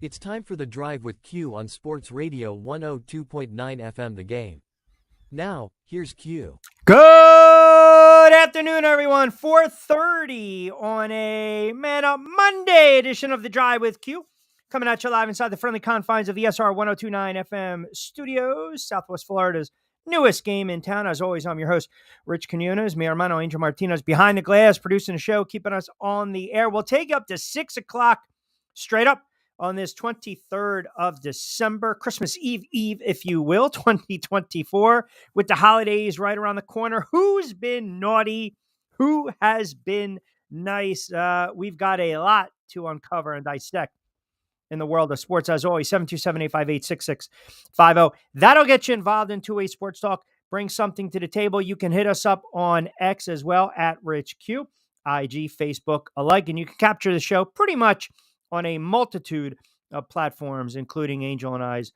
It's time for the drive with Q on Sports Radio 102.9 FM The Game. Now, here's Q. Good afternoon, everyone. 4:30 on a Man Up Monday edition of the Drive with Q. Coming at you live inside the friendly confines of the SR 102.9 FM studios, Southwest Florida's newest game in town. As always, I'm your host, Rich Quinones. Mi hermano Angel Martinez behind the glass, producing the show, keeping us on the air. We'll take you up to 6 o'clock straight up on this 23rd of December, Christmas Eve, if you will, 2024, with the holidays right around the corner. Who's been naughty? Who has been nice? We've got a lot to uncover and dissect in the world of sports. As always, 727-858-6650. That'll get you involved in two-way sports talk. Bring something to the table. You can hit us up on X as well, at RichQ, IG, Facebook alike, and you can capture the show pretty much on a multitude of platforms, including Angel and I's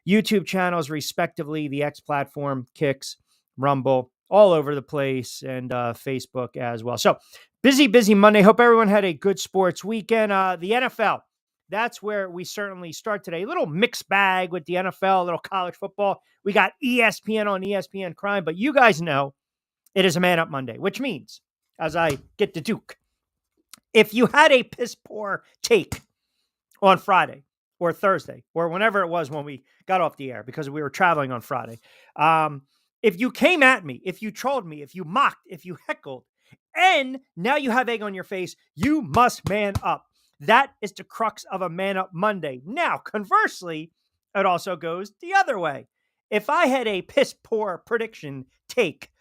YouTube channels, respectively, the X platform, Kicks, Rumble, all over the place, and Facebook as well. So, busy Monday. Hope everyone had a good sports weekend. The NFL, that's where we certainly start today. A little mixed bag with the NFL, a little college football. We got ESPN on ESPN Crime, but you guys know it is a Man Up Monday, which means, as I get the Duke, if you had a piss poor take on Friday or Thursday or whenever it was when we got off the air because we were traveling on Friday, if you came at me, if you trolled me, if you mocked, if you heckled, and now you have egg on your face, you must man up. That is the crux of a Man Up Monday. Now, conversely, it also goes the other way. If I had a piss poor prediction, pick,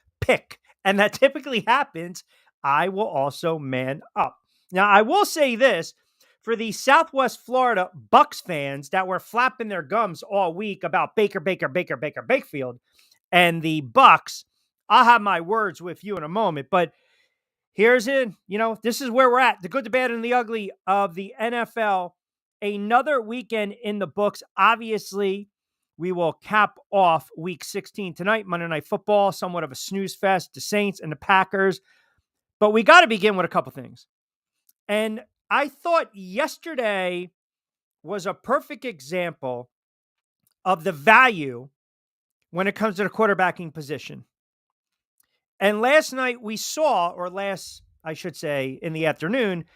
and that typically happens, I will also man up. Now, I will say this, for the Southwest Florida Bucs fans that were flapping their gums all week about Baker Bakefield and the Bucs, I'll have my words with you in a moment, but here's it. This is where we're at, the good, the bad, and the ugly of the NFL. Another weekend in the books. Obviously, we will cap off Week 16 tonight, Monday Night Football, somewhat of a snooze fest, the Saints and the Packers, but we got to begin with a couple things. And I thought yesterday was a perfect example of the value when it comes to the quarterbacking position. And last night we saw, I should say in the afternoon,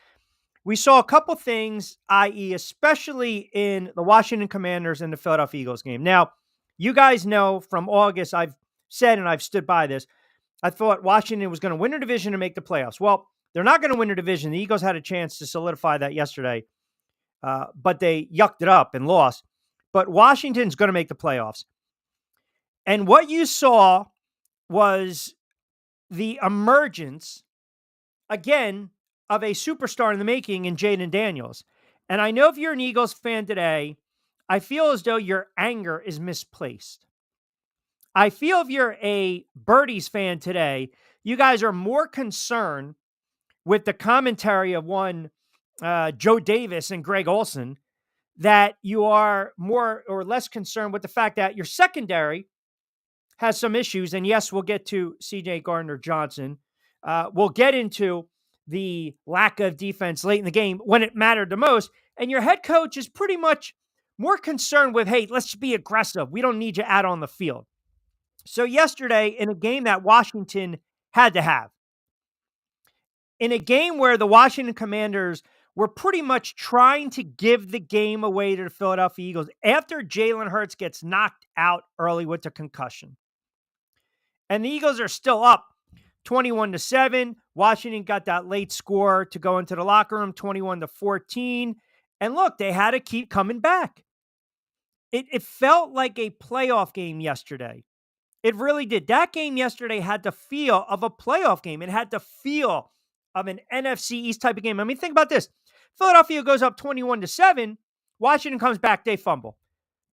we saw a couple things, i.e. especially in the Washington Commanders and the Philadelphia Eagles game. Now, you guys know from August, I've said and I've stood by this, I thought Washington was going to win a division and make the playoffs. Well, they're not going to win a division. The Eagles had a chance to solidify that yesterday, but they yucked it up and lost. But Washington's going to make the playoffs. And what you saw was the emergence, again, of a superstar in the making in Jaden Daniels. And I know if you're an Eagles fan today, I feel as though your anger is misplaced. I feel if you're a Birdies fan today, you guys are more concerned with the commentary of one Joe Davis and Greg Olson, that you are more or less concerned with the fact that your secondary has some issues. And yes, we'll get to C.J. Gardner-Johnson. We'll get into the lack of defense late in the game when it mattered the most. And your head coach is pretty much more concerned with, hey, let's be aggressive. We don't need you out on the field. So yesterday, in a game that Washington had to have, in a game where the Washington Commanders were pretty much trying to give the game away to the Philadelphia Eagles after Jalen Hurts gets knocked out early with the concussion. And the Eagles are still up 21-7. Washington got that late score to go into the locker room, 21-14. And look, they had to keep coming back. It felt like a playoff game yesterday. It really did. That game yesterday had the feel of a playoff game. It had the feel of an NFC East type of game. I mean, think about this. Philadelphia goes up 21-7. Washington comes back. They fumble.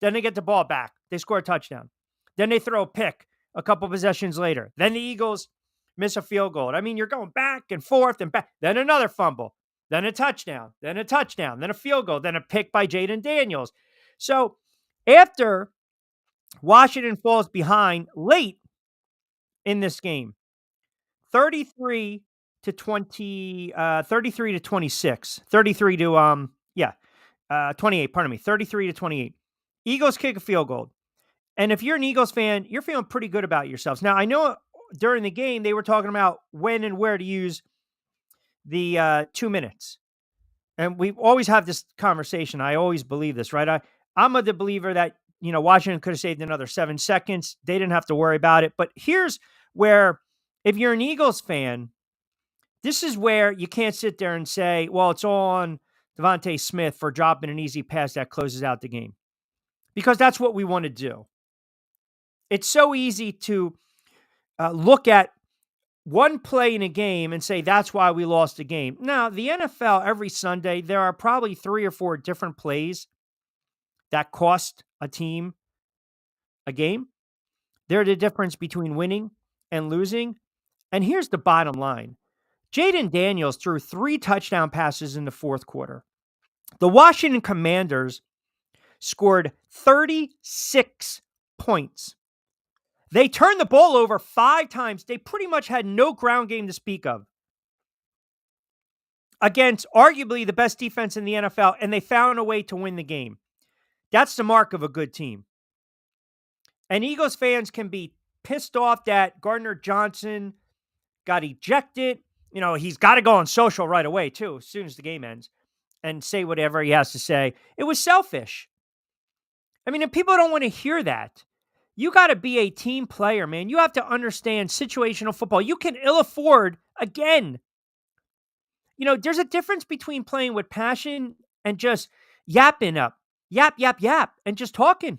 Then they get the ball back. They score a touchdown. Then they throw a pick a couple possessions later. Then the Eagles miss a field goal. I mean, you're going back and forth and back. Then another fumble. Then a touchdown. Then a touchdown. Then a field goal. Then a pick by Jaden Daniels. So after Washington falls behind late in this game, 33 to 26, 33 to 28, pardon me, 33-28. Eagles kick a field goal. And if you're an Eagles fan, you're feeling pretty good about yourselves. Now, I know during the game, they were talking about when and where to use the 2 minutes. And we always have this conversation. I always believe this, right? I'm of the believer that, Washington could have saved another 7 seconds. They didn't have to worry about it. But here's where, if you're an Eagles fan, this is where you can't sit there and say, well, it's all on Devontae Smith for dropping an easy pass that closes out the game. Because that's what we want to do. It's so easy to look at one play in a game and say that's why we lost the game. Now, the NFL, every Sunday, there are probably 3 or 4 different plays that cost a team a game. They're the difference between winning and losing. And here's the bottom line. Jaden Daniels threw 3 touchdown passes in the fourth quarter. The Washington Commanders scored 36 points. They turned the ball over 5 times. They pretty much had no ground game to speak of against arguably the best defense in the NFL, and they found a way to win the game. That's the mark of a good team. And Eagles fans can be pissed off that Gardner Johnson got ejected. He's got to go on social right away, too, as soon as the game ends, and say whatever he has to say. It was selfish. I mean, and people don't want to hear that. You got to be a team player, man. You have to understand situational football. You can ill afford, again. There's a difference between playing with passion and just yapping up. Yap, yap, yap, and just talking.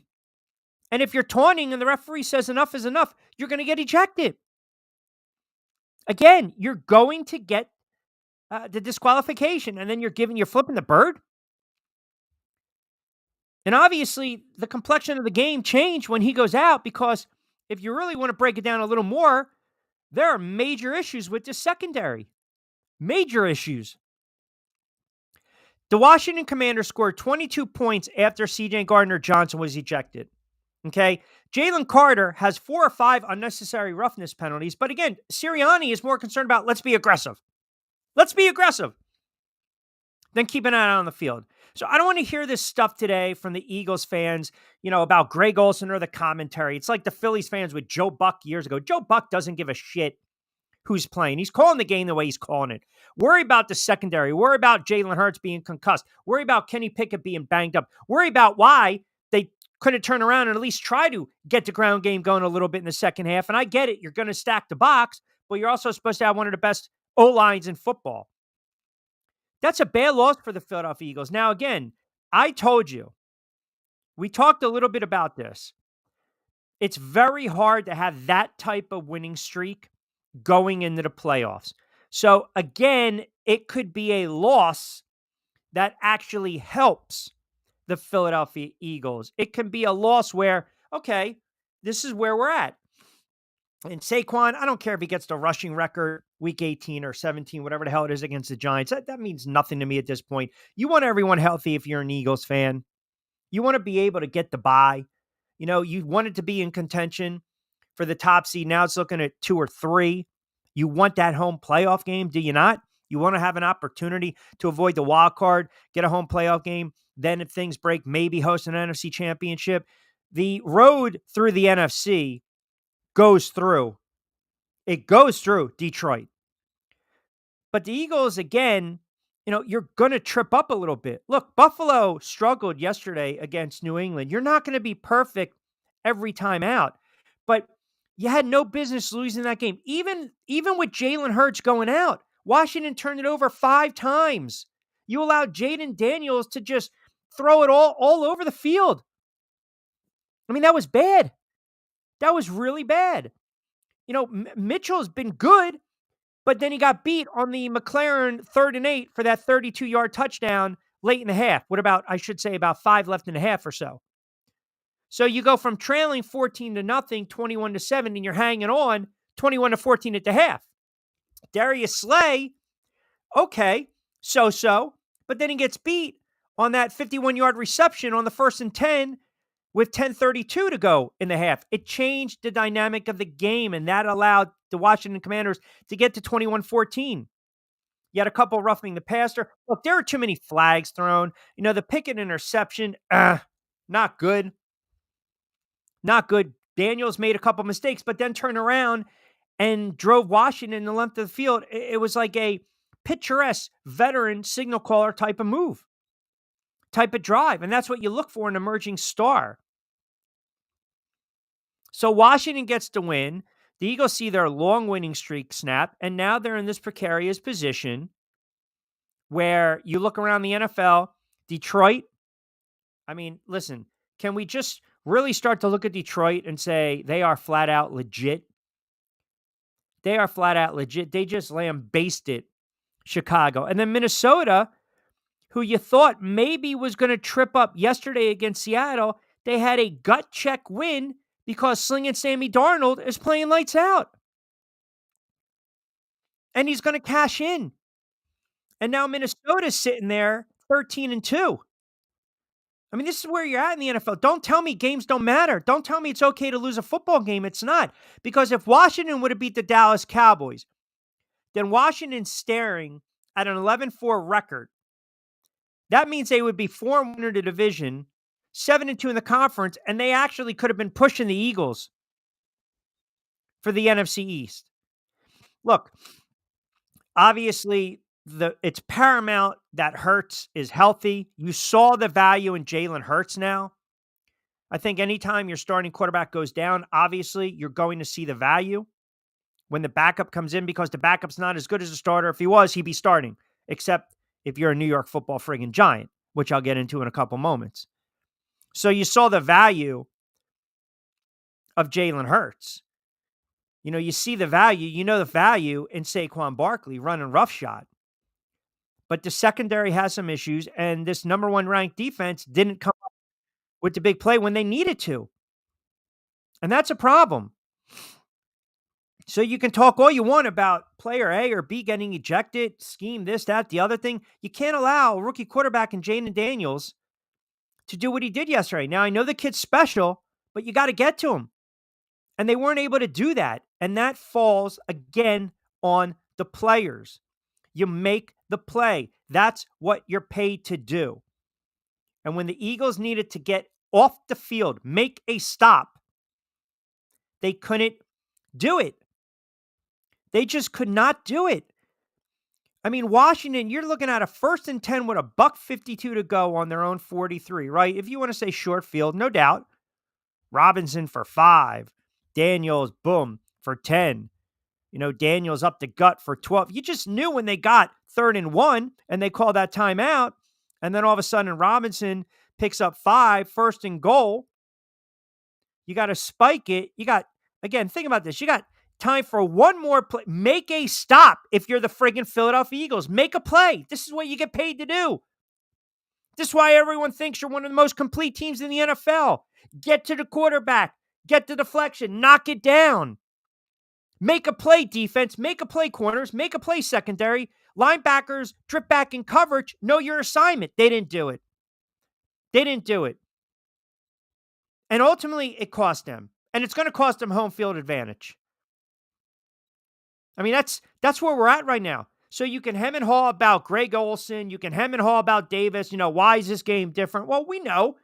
And if you're taunting and the referee says enough is enough, you're going to get ejected. Again, you're going to get the disqualification, and then you're flipping the bird. And obviously, the complexion of the game changed when he goes out, because if you really want to break it down a little more, there are major issues with this secondary. Major issues. The Washington Commanders scored 22 points after C.J. Gardner-Johnson was ejected. Okay? Jalen Carter has 4 or 5 unnecessary roughness penalties. But again, Sirianni is more concerned about let's be aggressive. Let's be aggressive. Than keeping an eye on the field. So I don't want to hear this stuff today from the Eagles fans, about Greg Olsen or the commentary. It's like the Phillies fans with Joe Buck years ago. Joe Buck doesn't give a shit who's playing. He's calling the game the way he's calling it. Worry about the secondary. Worry about Jalen Hurts being concussed. Worry about Kenny Pickett being banged up. Worry about why they couldn't turn around and at least try to get the ground game going a little bit in the second half. And I get it. You're going to stack the box, but you're also supposed to have one of the best O-lines in football. That's a bad loss for the Philadelphia Eagles. Now, again, I told you, we talked a little bit about this. It's very hard to have that type of winning streak going into the playoffs. So, again, it could be a loss that actually helps the Philadelphia Eagles. It can be a loss where, okay, this is where we're at. And Saquon, I don't care if he gets the rushing record week 18 or 17, whatever the hell it is against the Giants. That means nothing to me at this point. You want everyone healthy if you're an Eagles fan. You want to be able to get the bye. You want it to be in contention for the top seed. Now it's looking at 2 or 3. You want that home playoff game, do you not? You want to have an opportunity to avoid the wild card, get a home playoff game. Then if things break, maybe host an NFC championship. The road through the NFC goes through Detroit. But the Eagles, again, you're going to trip up a little bit. Look, Buffalo struggled yesterday against New England. You're not going to be perfect every time out, but you had no business losing that game. Even with Jalen Hurts going out, Washington turned it over 5 times. You allowed Jaden Daniels to just throw it all over the field. I mean, that was bad. That was really bad. Mitchell's been good, but then he got beat on the McLaren 3rd and 8 for that 32-yard touchdown late in the half. About 5 left in the half or so. So you go from trailing 14-0, 21-7, and you're hanging on 21-14 at the half. Darius Slay, okay, so, but then he gets beat on that 51-yard reception on the 1st and 10 with 10:32 to go in the half. It changed the dynamic of the game, and that allowed the Washington Commanders to get to 21-14. You had a couple roughing the passer. Look, there are too many flags thrown. The Pickett interception, not good. Not good. Daniels made a couple mistakes, but then turned around and drove Washington the length of the field. It was like a picturesque veteran signal caller type of move, type of drive. And that's what you look for in an emerging star. So Washington gets to win. The Eagles see their long winning streak snap, and now they're in this precarious position where you look around the NFL, Detroit. I mean, listen, can we just really start to look at Detroit and say they are flat out legit? They are flat out legit. They just lambasted Chicago. And then Minnesota, who you thought maybe was going to trip up yesterday against Seattle, they had a gut check win because Slinging Sammy Darnold is playing lights out. And he's going to cash in. And now Minnesota's sitting there 13-2. I mean, this is where you're at in the NFL. Don't tell me games don't matter. Don't tell me it's okay to lose a football game. It's not. Because if Washington would have beat the Dallas Cowboys, then Washington's staring at an 11-4 record. That means they would be 4-1 in the division, 7-2 in the conference, and they actually could have been pushing the Eagles for the NFC East. Look, obviously, it's paramount that Hurts is healthy. You saw the value in Jalen Hurts now. I think anytime your starting quarterback goes down, obviously, you're going to see the value when the backup comes in because the backup's not as good as the starter. If he was, he'd be starting, except if you're a New York Football friggin' Giant, which I'll get into in a couple moments. So you saw the value of Jalen Hurts. You see the value. The value in Saquon Barkley running roughshod. But the secondary has some issues, and this number one ranked defense didn't come up with the big play when they needed to. And that's a problem. So you can talk all you want about player A or B getting ejected, scheme, this, that, the other thing. You can't allow a rookie quarterback in Jaden Daniels to do what he did yesterday. Now, I know the kid's special, but you got to get to him. And they weren't able to do that. And that falls, again, on the players. You make the play. That's what you're paid to do. And when the Eagles needed to get off the field, make a stop, they couldn't do it. They just could not do it. I mean, Washington, you're looking at a 1st and 10 with a $1:52 to go on their own 43, right? If you want to say short field, no doubt. Robinson for 5. Daniels, boom, for 10. Daniels up the gut for 12. You just knew when they got 3rd and 1 and they called that timeout. And then all of a sudden Robinson picks up 5, 1st and goal. You got to spike it. Again, think about this. You got time for one more play. Make a stop if you're the friggin' Philadelphia Eagles. Make a play. This is what you get paid to do. This is why everyone thinks you're one of the most complete teams in the NFL. Get to the quarterback. Get the deflection. Knock it down. Make a play, defense. Make a play, corners. Make a play, secondary. Linebackers, drip back in coverage. Know your assignment. They didn't do it. And ultimately, it cost them. And it's going to cost them home field advantage. I mean, that's where we're at right now. So you can hem and haw about Greg Olsen. You can hem and haw about Davis. Why is this game different? Well, we know.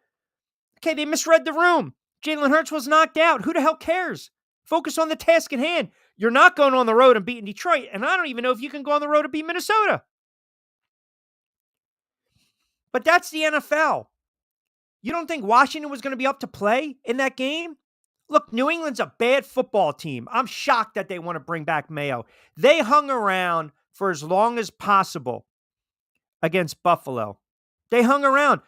Okay, they misread the room. Jalen Hurts was knocked out. Who the hell cares? Focus on the task at hand. You're not going on the road and beating Detroit, and I don't even know if you can go on the road and beat Minnesota. But that's the NFL. You don't think Washington was going to be up to play in that game? Look, New England's a bad football team. I'm shocked that they want to bring back Mayo. They hung around for as long as possible against Buffalo. They hung around.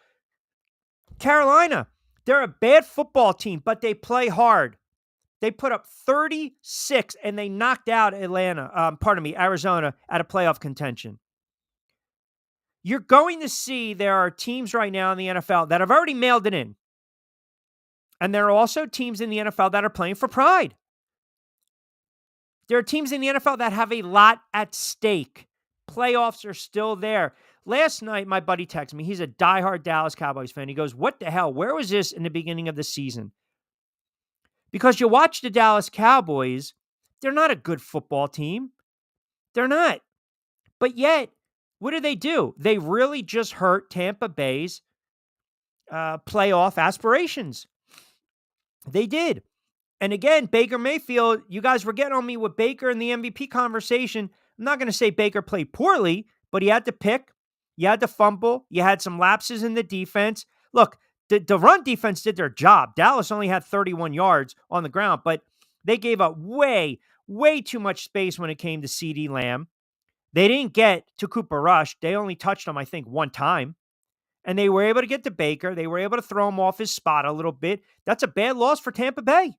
Carolina, they're a bad football team, but they play hard. They put up 36 and they knocked out Arizona out of playoff contention. You're going to see there are teams right now in the NFL that have already mailed it in. And there are also teams in the NFL that are playing for pride. There are teams in the NFL that have a lot at stake. Playoffs are still there. Last night, my buddy texted me. He's a diehard Dallas Cowboys fan. He goes, what the hell? Where was this in the beginning of the season? Because you watch the Dallas Cowboys, they're not a good football team. They're not. But yet, what do? They really just hurt Tampa Bay's playoff aspirations. They did. And again, Baker Mayfield, you guys were getting on me with Baker in the MVP conversation. I'm not going to say Baker played poorly, but he had to pick. You had to fumble. You had some lapses in the defense. Look, the run defense did their job. Dallas only had 31 yards on the ground, but they gave up way too much space when it came to CeeDee Lamb. They didn't get to Cooper Rush. They only touched him, I think, one time. And they were able to get to Baker. They were able to throw him off his spot a little bit. That's a bad loss for Tampa Bay.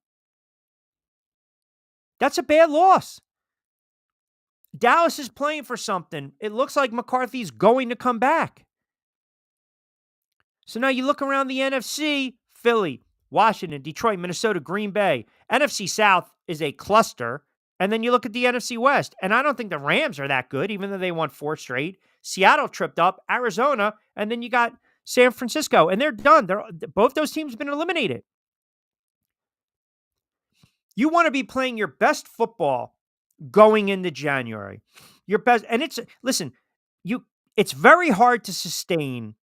That's a bad loss. Dallas is playing for something. It looks like McCarthy's going to come back. So now you look around the NFC, Philly, Washington, Detroit, Minnesota, Green Bay. NFC South is a cluster. And then you look at the NFC West, and I don't think the Rams are that good, even though they won 4 straight. Seattle tripped up, Arizona, and then you got San Francisco, and they're done. Both those teams have been eliminated. You want to be playing your best football going into January. Your best, and it's very hard to sustain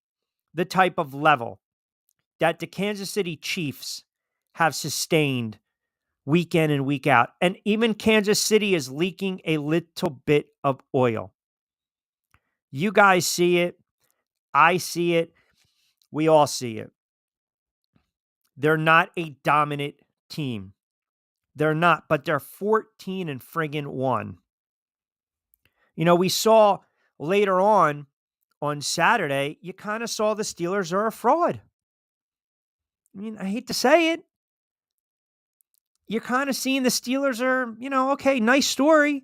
the type of level that the Kansas City Chiefs have sustained week in and week out. And even Kansas City is leaking a little bit of oil. You guys see it. I see it. We all see it. They're not a dominant team. They're not, but they're 14 and friggin' 1. You know, we saw later on Saturday, you kind of saw the Steelers are a fraud. I mean, I hate to say it. You're kind of seeing the Steelers are, okay, nice story.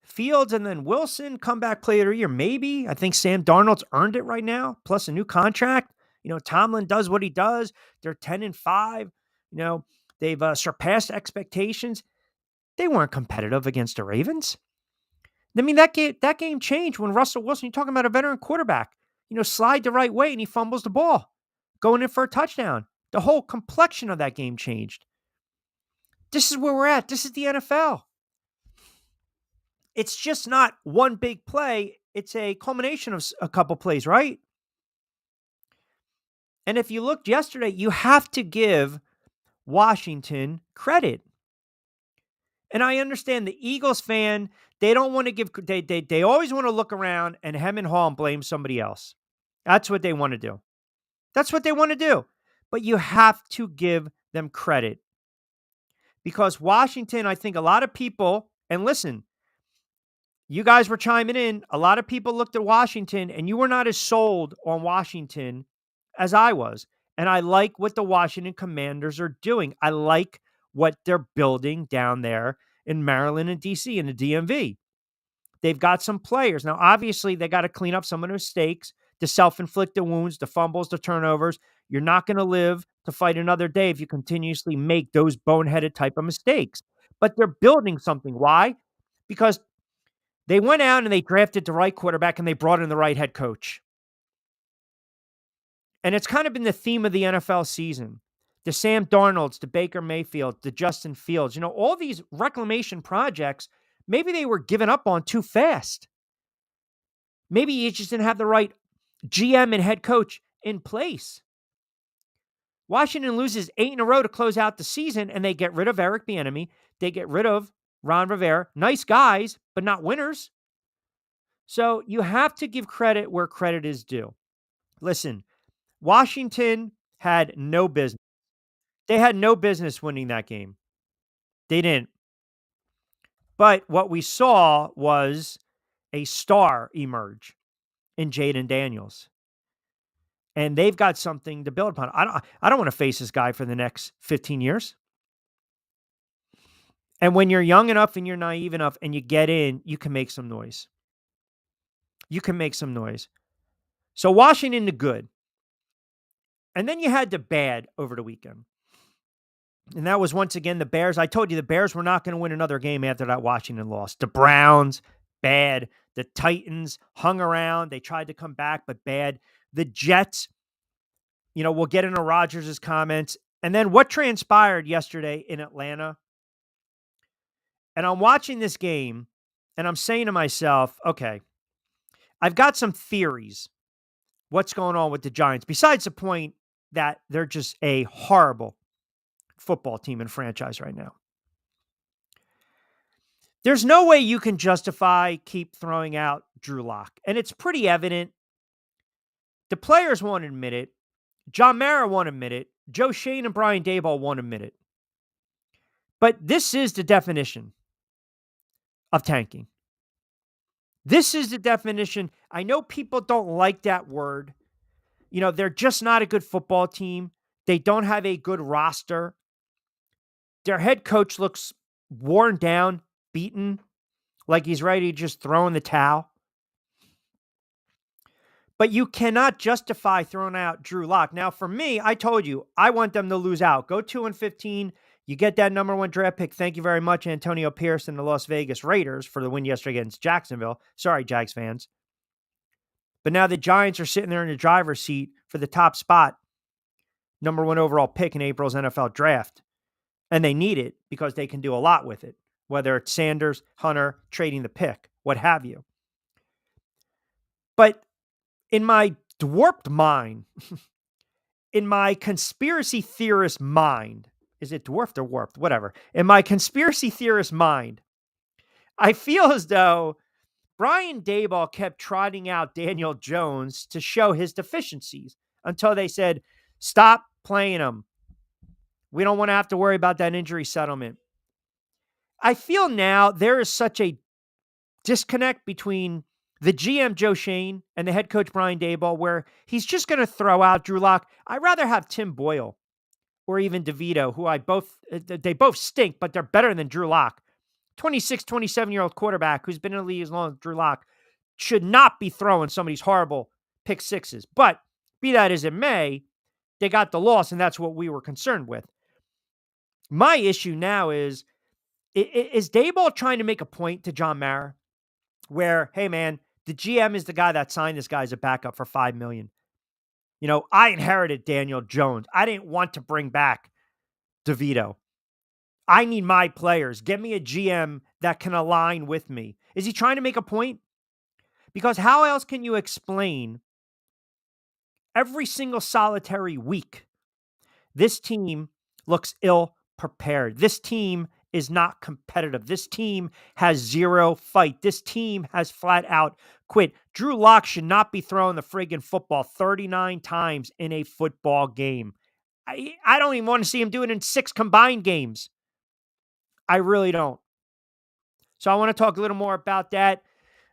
Fields and then Wilson, comeback player of the year, maybe. I think Sam Darnold's earned it right now, plus a new contract. Tomlin does what he does. They're 10-5. They've surpassed expectations. They weren't competitive against the Ravens. I mean, that game changed when Russell Wilson, you're talking about a veteran quarterback, slide the right way and he fumbles the ball, going in for a touchdown. The whole complexion of that game changed. This is where we're at. This is the NFL. It's just not one big play. It's a culmination of a couple plays, right? And if you looked yesterday, you have to give Washington credit. And I understand the Eagles fan, they don't want to give, they always want to look around and hem and haw and blame somebody else. That's what they want to do. That's what they want to do. But you have to give them credit. Because Washington, I think a lot of people, and listen, you guys were chiming in, a lot of people looked at Washington and you were not as sold on Washington as I was. And I like what the Washington Commanders are doing. I like what they're building down there in Maryland and DC in the DMV. They've got some players. Now, obviously, they got to clean up some of the mistakes, the self-inflicted wounds, the fumbles, the turnovers. You're not going to live to fight another day if you continuously make those boneheaded type of mistakes. But they're building something. Why? Because they went out and they drafted the right quarterback and they brought in the right head coach. And it's kind of been the theme of the NFL season. The Sam Darnolds, the Baker Mayfield, the Justin Fields, all these reclamation projects, maybe they were given up on too fast. Maybe you just didn't have the right GM and head coach in place. Washington loses 8 in a row to close out the season, and they get rid of Eric Bieniemy. They get rid of Ron Rivera. Nice guys, but not winners. So you have to give credit where credit is due. Listen, Washington had no business. They had no business winning that game. They didn't. But what we saw was a star emerge in Jaden Daniels. And they've got something to build upon. I don't want to face this guy for the next 15 years. And when you're young enough and you're naive enough and you get in, you can make some noise. You can make some noise. So Washington, the good. And then you had the bad over the weekend. And that was once again the Bears. I told you the Bears were not going to win another game after that Washington loss. The Browns, bad. The Titans hung around. They tried to come back, but bad. The Jets, we'll get into Rodgers' comments. And then what transpired yesterday in Atlanta. And I'm watching this game, and I'm saying to myself, okay, I've got some theories. What's going on with the Giants? Besides the point that they're just a horrible football team and franchise right now. There's no way you can justify keep throwing out Drew Lock. And it's pretty evident. The players won't admit it. John Mara won't admit it. Joe Schoen and Brian Daboll won't admit it. But this is the definition of tanking. This is the definition. I know people don't like that word. You know, they're just not a good football team. They don't have a good roster. Their head coach looks worn down, beaten, like he's ready to just throw in the towel. But you cannot justify throwing out Drew Lock. Now, for me, I told you, I want them to lose out. Go 2-15. You get that number 1 draft pick. Thank you very much, Antonio Pierce and the Las Vegas Raiders for the win yesterday against Jacksonville. Sorry, Jags fans. But now the Giants are sitting there in the driver's seat for the top spot, number 1 overall pick in April's NFL draft. And they need it because they can do a lot with it, whether it's Sanders, Hunter, trading the pick, what have you. But in my dwarfed mind, in my conspiracy theorist mind, is it dwarfed or warped? Whatever. In my conspiracy theorist mind, I feel as though Brian Daboll kept trotting out Daniel Jones to show his deficiencies until they said, stop playing him. We don't want to have to worry about that injury settlement. I feel now there is such a disconnect between the GM Joe Schoen and the head coach Brian Daboll where he's just going to throw out Drew Lock. I'd rather have Tim Boyle or even DeVito, who they both stink, but they're better than Drew Lock. 26, 27-year-old quarterback who's been in the league as long as Drew Lock should not be throwing some of these horrible pick sixes. But be that as it may, they got the loss, and that's what we were concerned with. My issue now is Daboll trying to make a point to John Mara where, hey, man, the GM is the guy that signed this guy as a backup for $5 million. You know, I inherited Daniel Jones. I didn't want to bring back DeVito. I need my players. Get me a GM that can align with me. Is he trying to make a point? Because how else can you explain every single solitary week this team looks ill-prepared? This team is not competitive. This team has zero fight. This team has flat out quit. Drew Lock should not be throwing the friggin' football 39 times in a football game. I don't even want to see him do it in 6 combined games. I really don't. So I want to talk a little more about that.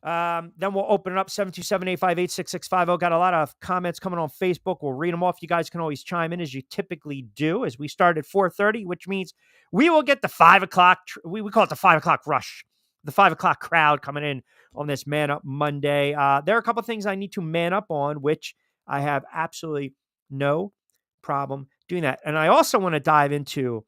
Then we'll open it up, 727-858-6650. Got a lot of comments coming on Facebook. We'll read them off. You guys can always chime in as you typically do, as we start at 4:30, which means we will get the 5 o'clock, we call it the 5 o'clock rush, the 5 o'clock crowd coming in on this Man Up Monday. There are a couple of things I need to man up on, which I have absolutely no problem doing that. And I also want to dive into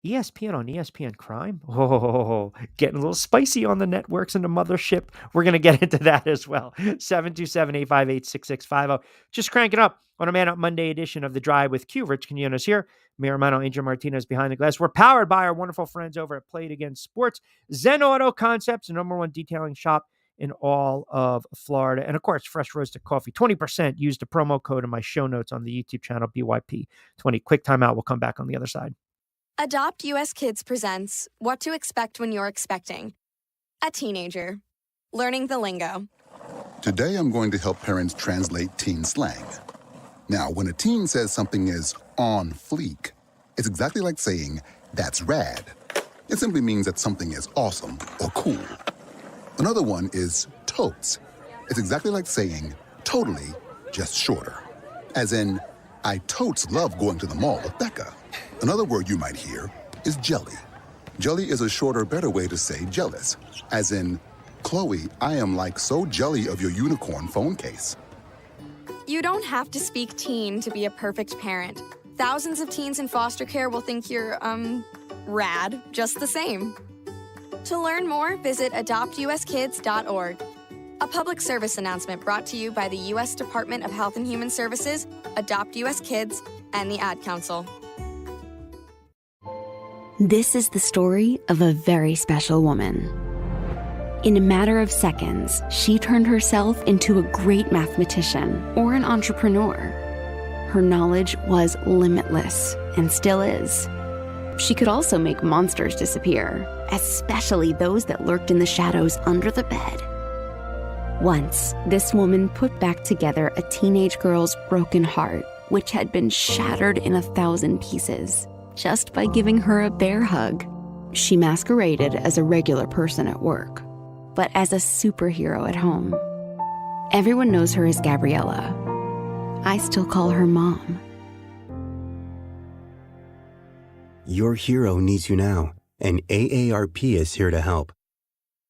ESPN on ESPN Crime. Oh, getting a little spicy on the networks and the mothership. We're going to get into that as well. 727-858-6650. Just cranking up on a Man Up Monday edition of The Drive with Q. Rich Quinones here. Miramano, Angel Martinez behind the glass. We're powered by our wonderful friends over at Play It Again Sports. Zen Auto Concepts, the #1 detailing shop in all of Florida. And of course, fresh roasted coffee. 20%. Use the promo code in my show notes on the YouTube channel, BYP20. Quick timeout. We'll come back on the other side. Adopt US Kids presents What to Expect When You're Expecting. A teenager. Learning the lingo. Today I'm going to help parents translate teen slang. Now, when a teen says something is on fleek, it's exactly like saying, that's rad. It simply means that something is awesome or cool. Another one is totes. It's exactly like saying, totally, just shorter. As in, I totes love going to the mall with Becca. Another word you might hear is jelly. Jelly is a shorter, better way to say jealous. As in, Chloe, I am like so jelly of your unicorn phone case. You don't have to speak teen to be a perfect parent. Thousands of teens in foster care will think you're, rad just the same. To learn more, visit adoptuskids.org. A public service announcement brought to you by the U.S. Department of Health and Human Services, Adopt U.S. Kids, and the Ad Council. This is the story of a very special woman. In a matter of seconds, she turned herself into a great mathematician or an entrepreneur. Her knowledge was limitless and still is. She could also make monsters disappear, especially those that lurked in the shadows under the bed. Once, this woman put back together a teenage girl's broken heart, which had been shattered in 1,000 pieces, just by giving her a bear hug. She masqueraded as a regular person at work, but as a superhero at home. Everyone knows her as Gabriella. I still call her Mom. Your hero needs you now, and AARP is here to help.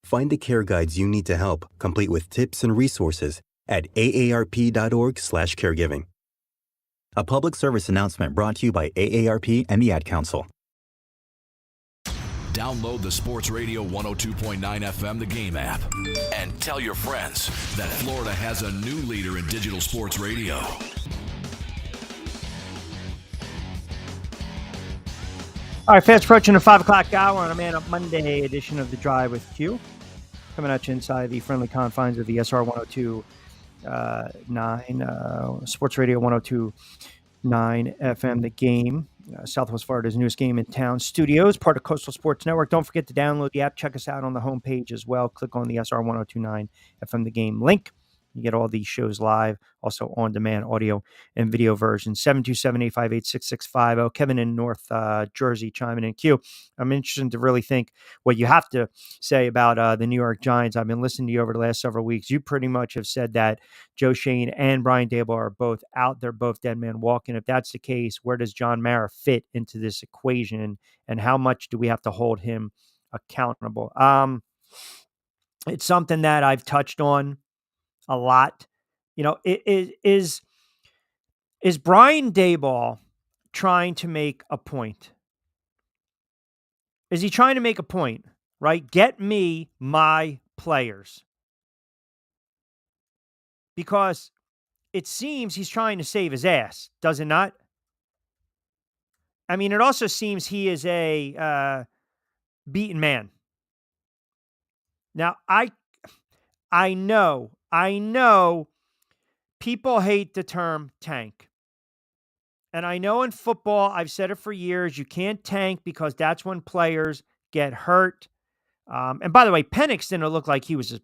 Find the care guides you need to help, complete with tips and resources at aarp.org/caregiving. A public service announcement brought to you by AARP and the Ad Council. Download the Sports Radio 102.9 FM The Game app and tell your friends that Florida has a new leader in digital sports radio. All right, fast approaching the 5 o'clock hour on a Man Up Monday edition of The Drive with Q. Coming at you inside the friendly confines of the SR 102.9, Sports Radio 102.9 FM The Game. Southwest Florida's newest game in town studios, part of Coastal Sports Network. Don't forget to download the app. Check us out on the homepage as well. Click on the SR 102.9 FM The Game link. You get all these shows live, also on-demand audio and video versions. 727-858-6650. Kevin in North Jersey chiming in. Q, I'm interested to really think what you have to say about the New York Giants. I've been listening to you over the last several weeks. You pretty much have said that Joe Shane and Brian Daboll are both out. They're both dead man walking. If that's the case, where does John Mara fit into this equation, and how much do we have to hold him accountable? It's something that I've touched on a lot. You know, is Brian Daboll trying to make a point? Is he trying to make a point, right? Get me my players. Because it seems he's trying to save his ass, does it not? I mean, it also seems he is a beaten man. Now, I know people hate the term tank. And I know in football, I've said it for years, you can't tank because that's when players get hurt. And by the way, Penix didn't look like he was,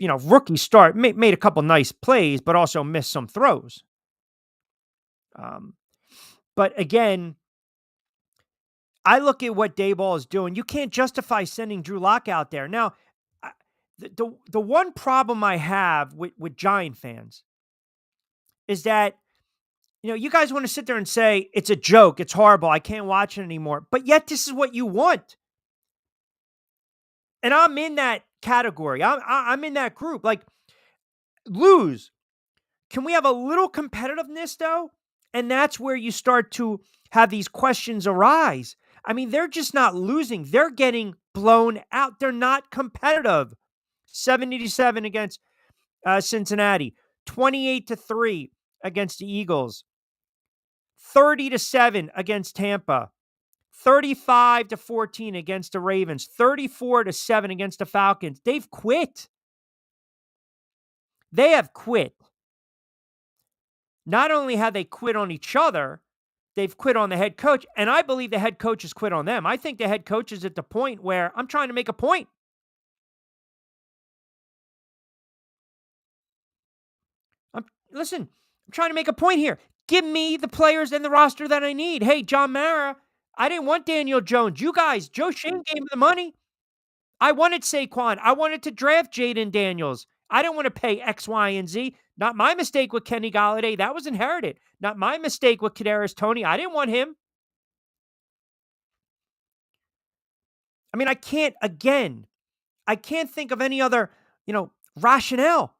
rookie start. Made a couple nice plays, but also missed some throws. But again, I look at what Daboll is doing. You can't justify sending Drew Lock out there. Now, the one problem I have with Giant fans is that, you guys want to sit there and say, it's a joke, it's horrible, I can't watch it anymore. But yet this is what you want. And I'm in that category. I'm in that group. Like, lose. Can we have a little competitiveness, though? And that's where you start to have these questions arise. I mean, they're just not losing. They're getting blown out. They're not competitive. 70-7 against Cincinnati. 28-3 against the Eagles. 30-7 against Tampa. 35-14 against the Ravens. 34-7 against the Falcons. They've quit. They have quit. Not only have they quit on each other, they've quit on the head coach. And I believe the head coach has quit on them. I think the head coach is at the point where I'm trying to make a point. I'm trying to make a point here. Give me the players and the roster that I need. Hey, John Mara, I didn't want Daniel Jones. You guys, Joe Shane gave me the money. I wanted Saquon. I wanted to draft Jaden Daniels. I didn't want to pay X, Y, and Z. Not my mistake with Kenny Golladay. That was inherited. Not my mistake with Kadarius Toney. I didn't want him. I mean, I can't think of any other, rationale.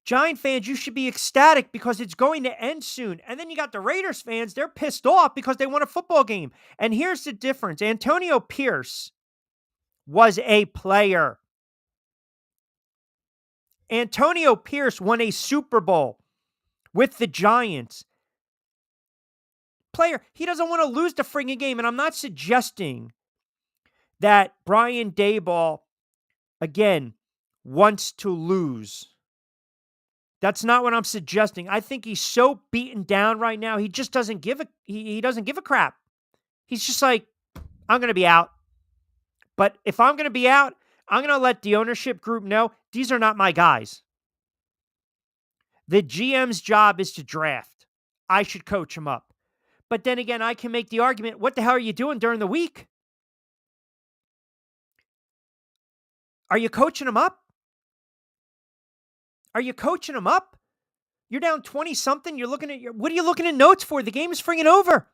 Giant fans, you should be ecstatic because it's going to end soon. And then you got the Raiders fans, they're pissed off because they won a football game. And here's the difference. Antonio Pierce was a player. Antonio Pierce won a Super Bowl with the Giants. Player, he doesn't want to lose the friggin' game. And I'm not suggesting that Brian Daboll, again, wants to lose. That's not what I'm suggesting. I think he's so beaten down right now. He just doesn't give he doesn't give a crap. He's just like, I'm going to be out. But if I'm going to be out, I'm going to let the ownership group know these are not my guys. The GM's job is to draft. I should coach him up. But then again, I can make the argument, what the hell are you doing during the week? Are you coaching him up? Are you coaching him up? You're down 20-something. You're looking at what are you looking at notes for? The game is friggin' over.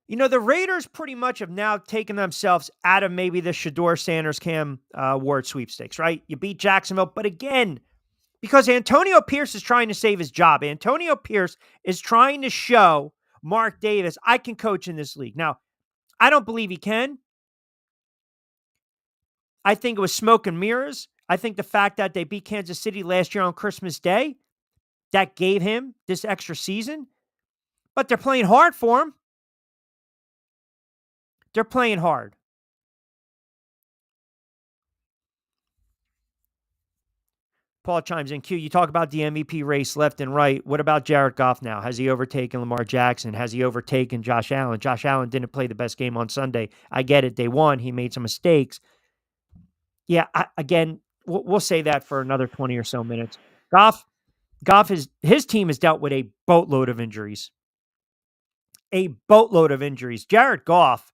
You know, the Raiders pretty much have now taken themselves out of maybe the Shador Sanders Cam Ward sweepstakes, right? You beat Jacksonville, but again, because Antonio Pierce is trying to save his job. Antonio Pierce is trying to show Mark Davis, I can coach in this league. Now, I don't believe he can. I think it was smoke and mirrors. I think the fact that they beat Kansas City last year on Christmas Day, that gave him this extra season. But they're playing hard for him. They're playing hard. Paul chimes in, Q, you talk about the MVP race left and right. What about Jared Goff now? Has he overtaken Lamar Jackson? Has he overtaken Josh Allen? Josh Allen didn't play the best game on Sunday. I get it. They won. He made some mistakes. Yeah, again, we'll say that for another 20 or so minutes. Goff his team has dealt with a boatload of injuries. A boatload of injuries. Jared Goff,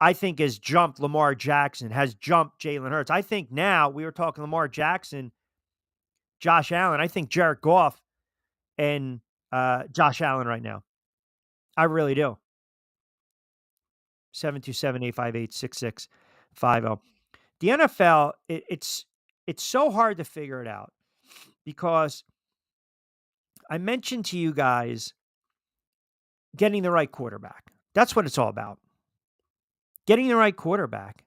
I think, has jumped Lamar Jackson, has jumped Jalen Hurts. I think now, we were talking Lamar Jackson, Josh Allen. I think Jared Goff and Josh Allen right now. I really do. 727-858-6650. The NFL, it's so hard to figure it out because I mentioned to you guys getting the right quarterback. That's what it's all about. Getting the right quarterback.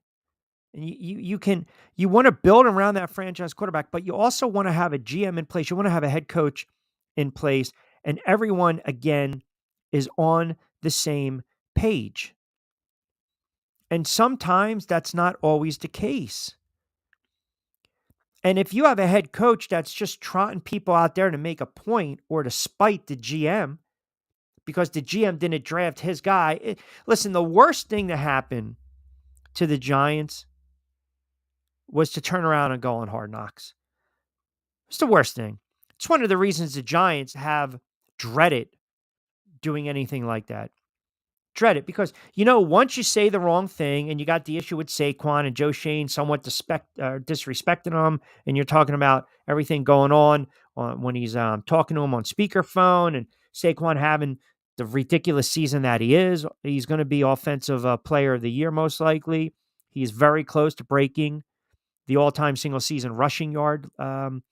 And you want to build around that franchise quarterback, but you also want to have a GM in place. You want to have a head coach in place, and everyone, again, is on the same page. And sometimes that's not always the case. And if you have a head coach that's just trotting people out there to make a point or to spite the GM because the GM didn't draft his guy. Listen, the worst thing to happen to the Giants was to turn around and go on Hard Knocks. It's the worst thing. It's one of the reasons the Giants have dreaded doing anything like that. Dread it because, once you say the wrong thing and you got the issue with Saquon and Joe Shane somewhat disrespecting him, and you're talking about everything going on when he's talking to him on speakerphone, and Saquon having the ridiculous season that he is, he's going to be offensive player of the year most likely. He's very close to breaking the all-time single-season rushing yard record.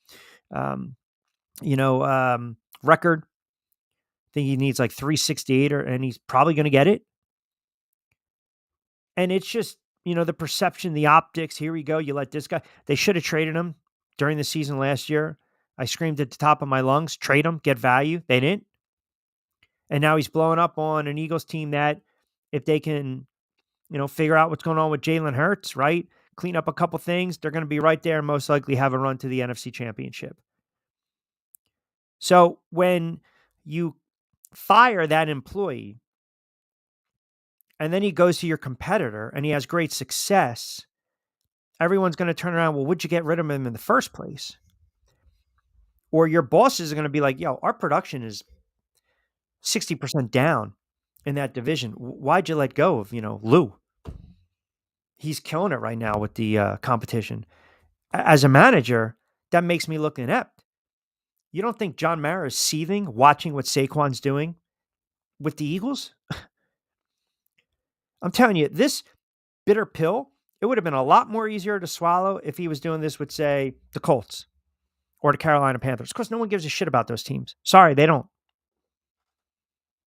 I think he needs like 368, and he's probably going to get it. And it's just, the perception, the optics. Here we go. You let this guy. They should have traded him during the season last year. I screamed at the top of my lungs, trade him, get value. They didn't. And now he's blowing up on an Eagles team that if they can, figure out what's going on with Jalen Hurts, right? Clean up a couple things, they're going to be right there and most likely have a run to the NFC Championship. So when you fire that employee and then he goes to your competitor and he has great success, everyone's going to turn around, well, would you get rid of him in the first place? Or your bosses are going to be like, yo, our production is 60% down in that division. Why'd you let go of, Lou? He's killing it right now with the competition. As a manager, that makes me look inept. You don't think John Mara is seething, watching what Saquon's doing with the Eagles? I'm telling you, this bitter pill, it would have been a lot more easier to swallow if he was doing this with, say, the Colts or the Carolina Panthers. Of course, no one gives a shit about those teams. Sorry, they don't.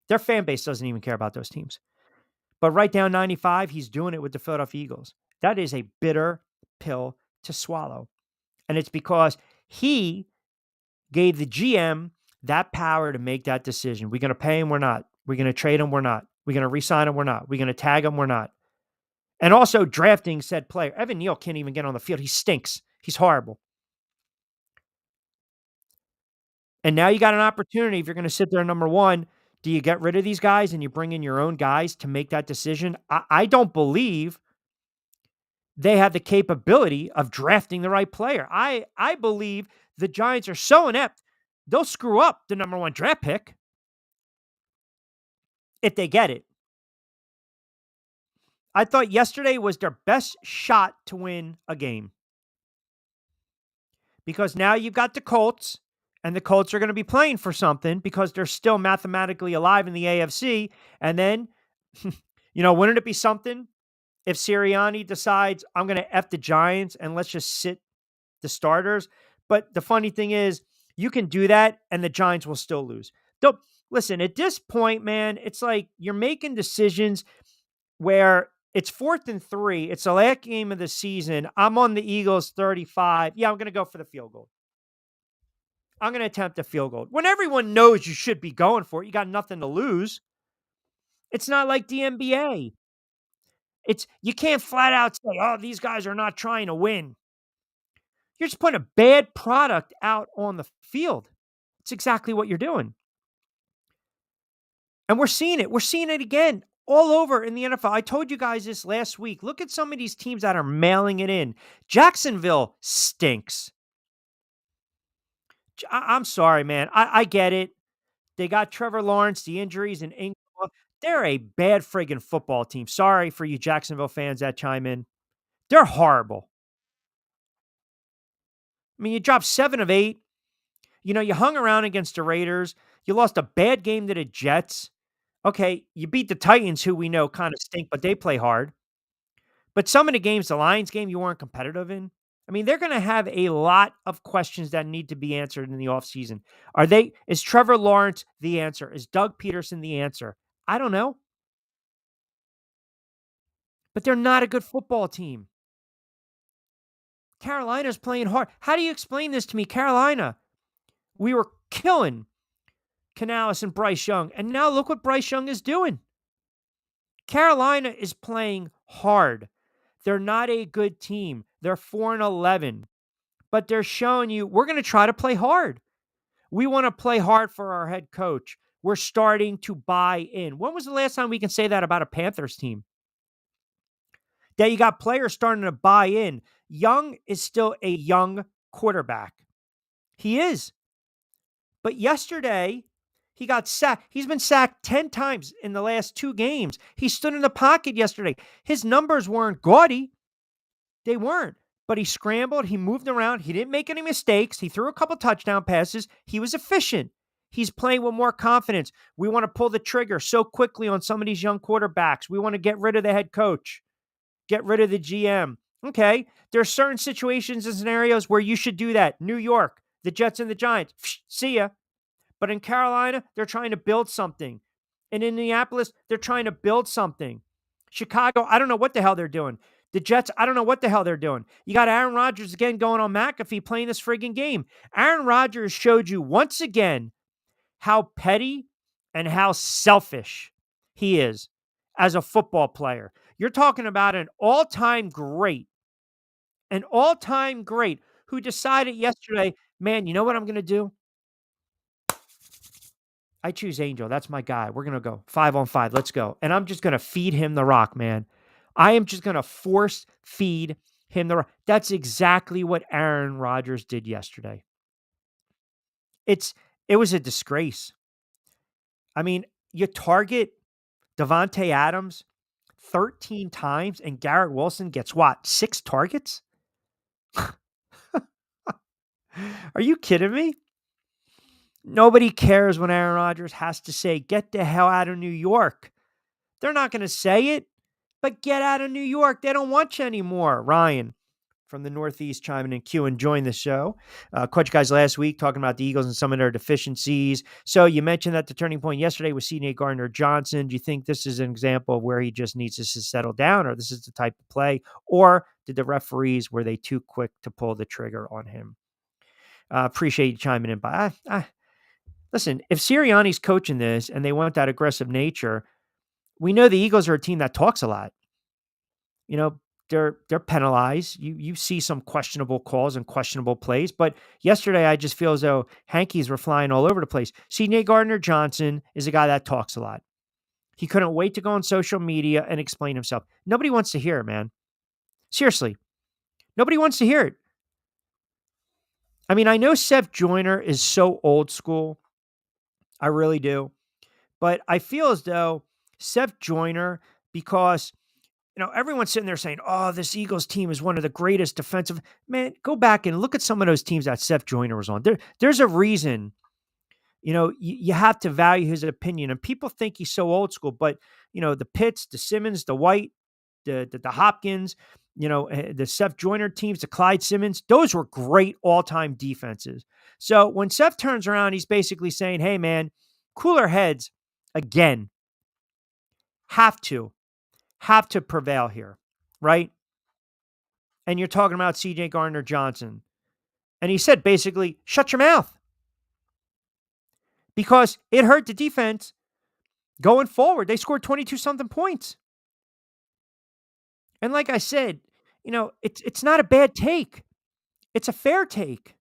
Their fan base doesn't even care about those teams. But right down 95, he's doing it with the Philadelphia Eagles. That is a bitter pill to swallow. And it's because he gave the GM that power to make that decision. We're going to pay him, we're not. We're going to trade him, we're not. We're going to re-sign him. We're not. We're going to tag him. We're not. And also drafting said player. Evan Neal can't even get on the field. He stinks. He's horrible. And now you got an opportunity. If you're going to sit there number one, do you get rid of these guys and you bring in your own guys to make that decision? I don't believe they have the capability of drafting the right player. I believe the Giants are so inept, they'll screw up the number one draft pick if they get it. I thought yesterday was their best shot to win a game. Because now you've got the Colts, and the Colts are going to be playing for something because they're still mathematically alive in the AFC. And then, wouldn't it be something if Sirianni decides, I'm going to F the Giants and let's just sit the starters? But the funny thing is, you can do that and the Giants will still lose. Though, listen, at this point, man, it's like you're making decisions where it's 4th and 3. It's the last game of the season. I'm on the Eagles 35. Yeah, I'm going to go for the field goal. I'm going to attempt a field goal. When everyone knows you should be going for it, you got nothing to lose. It's not like the NBA. You can't flat out say, oh, these guys are not trying to win. You're just putting a bad product out on the field. It's exactly what you're doing. And we're seeing it. We're seeing it again all over in the NFL. I told you guys this last week. Look at some of these teams that are mailing it in. Jacksonville stinks. I'm sorry, man. I get it. They got Trevor Lawrence, the injuries, and Ingram. They're a bad friggin' football team. Sorry for you Jacksonville fans that chime in. They're horrible. I mean, you dropped 7 of 8. You hung around against the Raiders. You lost a bad game to the Jets. Okay, you beat the Titans, who we know kind of stink, but they play hard. But some of the games, the Lions game, you weren't competitive in. I mean, they're going to have a lot of questions that need to be answered in the offseason. Is Trevor Lawrence the answer? Is Doug Peterson the answer? I don't know. But they're not a good football team. Carolina's playing hard. How do you explain this to me? Carolina, we were killing Canales and Bryce Young, and now look what Bryce Young is doing. Carolina is playing hard. They're not a good team. They're 4-11, but they're showing you we're going to try to play hard. We want to play hard for our head coach. We're starting to buy in. When was the last time we can say that about a Panthers team? That you got players starting to buy in. Young is still a young quarterback. He is. But yesterday, he got sacked. He's been sacked 10 times in the last 2 games. He stood in the pocket yesterday. His numbers weren't gaudy. They weren't. But he scrambled. He moved around. He didn't make any mistakes. He threw a couple touchdown passes. He was efficient. He's playing with more confidence. We want to pull the trigger so quickly on some of these young quarterbacks. We want to get rid of the head coach. Get rid of the GM. Okay. There are certain situations and scenarios where you should do that. New York, the Jets and the Giants. See ya. But in Carolina, they're trying to build something. In Indianapolis, they're trying to build something. Chicago, I don't know what the hell they're doing. The Jets, I don't know what the hell they're doing. You got Aaron Rodgers again going on McAfee playing this friggin' game. Aaron Rodgers showed you once again how petty and how selfish he is as a football player. You're talking about an all-time great who decided yesterday, man, you know what I'm going to do? I choose Angel. That's my guy. We're going to go 5-on-5. Let's go. And I'm just going to feed him the rock, man. I am just going to force feed him the rock. That's exactly what Aaron Rodgers did yesterday. It was a disgrace. I mean, you target Devontae Adams 13 times and Garrett Wilson gets what? 6 targets? Are you kidding me? Nobody cares when Aaron Rodgers has to say, get the hell out of New York. They're not going to say it, but get out of New York. They don't want you anymore. Ryan from the Northeast chiming in, Q, enjoying the show. Caught you guys last week talking about the Eagles and some of their deficiencies. So you mentioned that the turning point yesterday was C.J. Gardner-Johnson. Do you think this is an example of where he just needs to settle down, or this is the type of play? Or did the referees, were they too quick to pull the trigger on him? Appreciate you chiming in. But listen, if Sirianni's coaching this and they want that aggressive nature, we know the Eagles are a team that talks a lot. You know, they're penalized. You see some questionable calls and questionable plays, but yesterday I just feel as though hankies were flying all over the place. C.J. Gardner-Johnson is a guy that talks a lot. He couldn't wait to go on social media and explain himself. Nobody wants to hear it, man. Seriously. Nobody wants to hear it. I mean, I know Seth Joyner is so old school. I really do. But I feel as though Seth Joyner, because, everyone's sitting there saying, oh, this Eagles team is one of the greatest defensive. Man, go back and look at some of those teams that Seth Joyner was on. There's a reason, you have to value his opinion. And people think he's so old school, but, the Pitts, the Simmons, the White, the Hopkins, the Seth Joyner teams, the Clyde Simmons, those were great all-time defenses. So when Seth turns around, he's basically saying, hey, man, cooler heads, again, have to prevail here, right? And you're talking about C.J. Gardner-Johnson. And he said, basically, shut your mouth. Because it hurt the defense going forward. They scored 22-something points. And like I said, it's not a bad take. It's a fair take,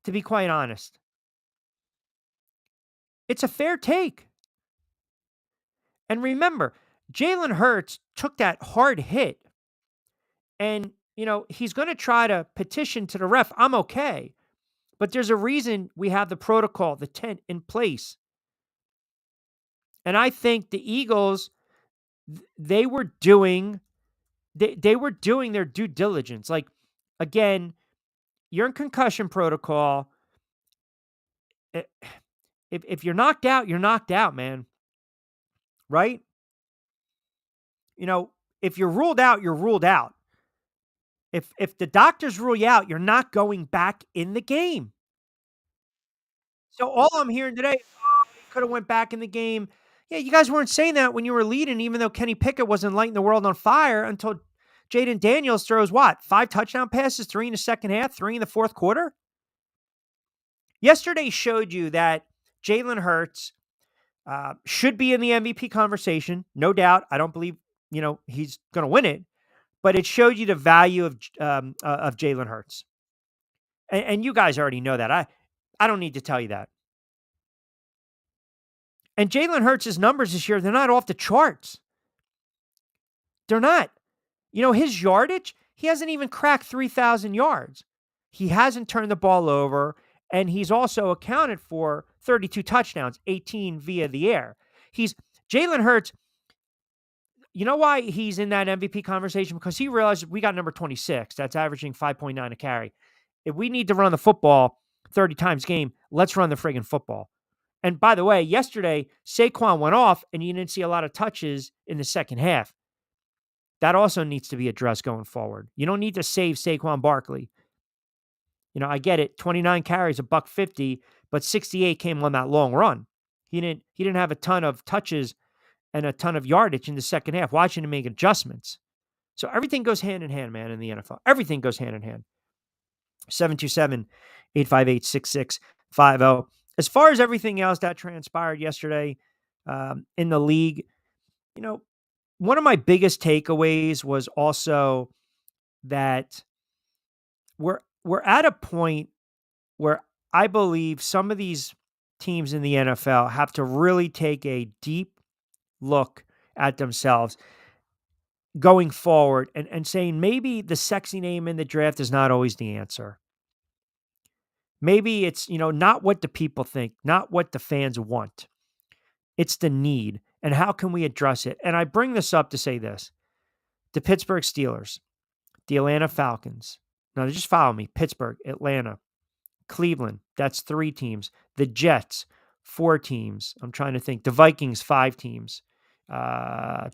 to be quite honest. It's a fair take. And remember, Jalen Hurts took that hard hit. And, he's going to try to petition to the ref. I'm okay. But there's a reason we have the protocol, the tent in place. And I think the Eagles, they were doing their due diligence. Like, again, you're in concussion protocol. If you're knocked out, you're knocked out, man. Right? If you're ruled out, you're ruled out. If the doctors rule you out, you're not going back in the game. So all I'm hearing today, you could have went back in the game. Yeah, you guys weren't saying that when you were leading, even though Kenny Pickett wasn't lighting the world on fire until Jaden Daniels throws what? 5 touchdown passes, 3 in the second half, 3 in the fourth quarter? Yesterday showed you that Jalen Hurts should be in the MVP conversation. No doubt. I don't believe, he's going to win it. But it showed you the value of Jalen Hurts. And you guys already know that. I don't need to tell you that. And Jalen Hurts' numbers this year, they're not off the charts. They're not. His yardage, he hasn't even cracked 3,000 yards. He hasn't turned the ball over, and he's also accounted for 32 touchdowns, 18 via the air. Jalen Hurts, you know why he's in that MVP conversation? Because he realized we got number 26. That's averaging 5.9 a carry. If we need to run the football 30 times a game, let's run the friggin' football. And by the way, yesterday, Saquon went off, and you didn't see a lot of touches in the second half. That also needs to be addressed going forward. You don't need to save Saquon Barkley. I get it. 29 carries, $150, but 68 came on that long run. He didn't have a ton of touches and a ton of yardage in the second half, watching him make adjustments. So everything goes hand in hand, man, in the NFL. Everything goes hand in hand. 727-858-6650. As far as everything else that transpired yesterday in the league, one of my biggest takeaways was also that we're at a point where I believe some of these teams in the NFL have to really take a deep look at themselves going forward and saying maybe the sexy name in the draft is not always the answer. Maybe it's, not what the people think, not what the fans want. It's the need. And how can we address it? And I bring this up to say this. The Pittsburgh Steelers, the Atlanta Falcons. Now, just follow me. Pittsburgh, Atlanta, Cleveland. That's 3 teams. The Jets, 4 teams. I'm trying to think. The Vikings, 5 teams. I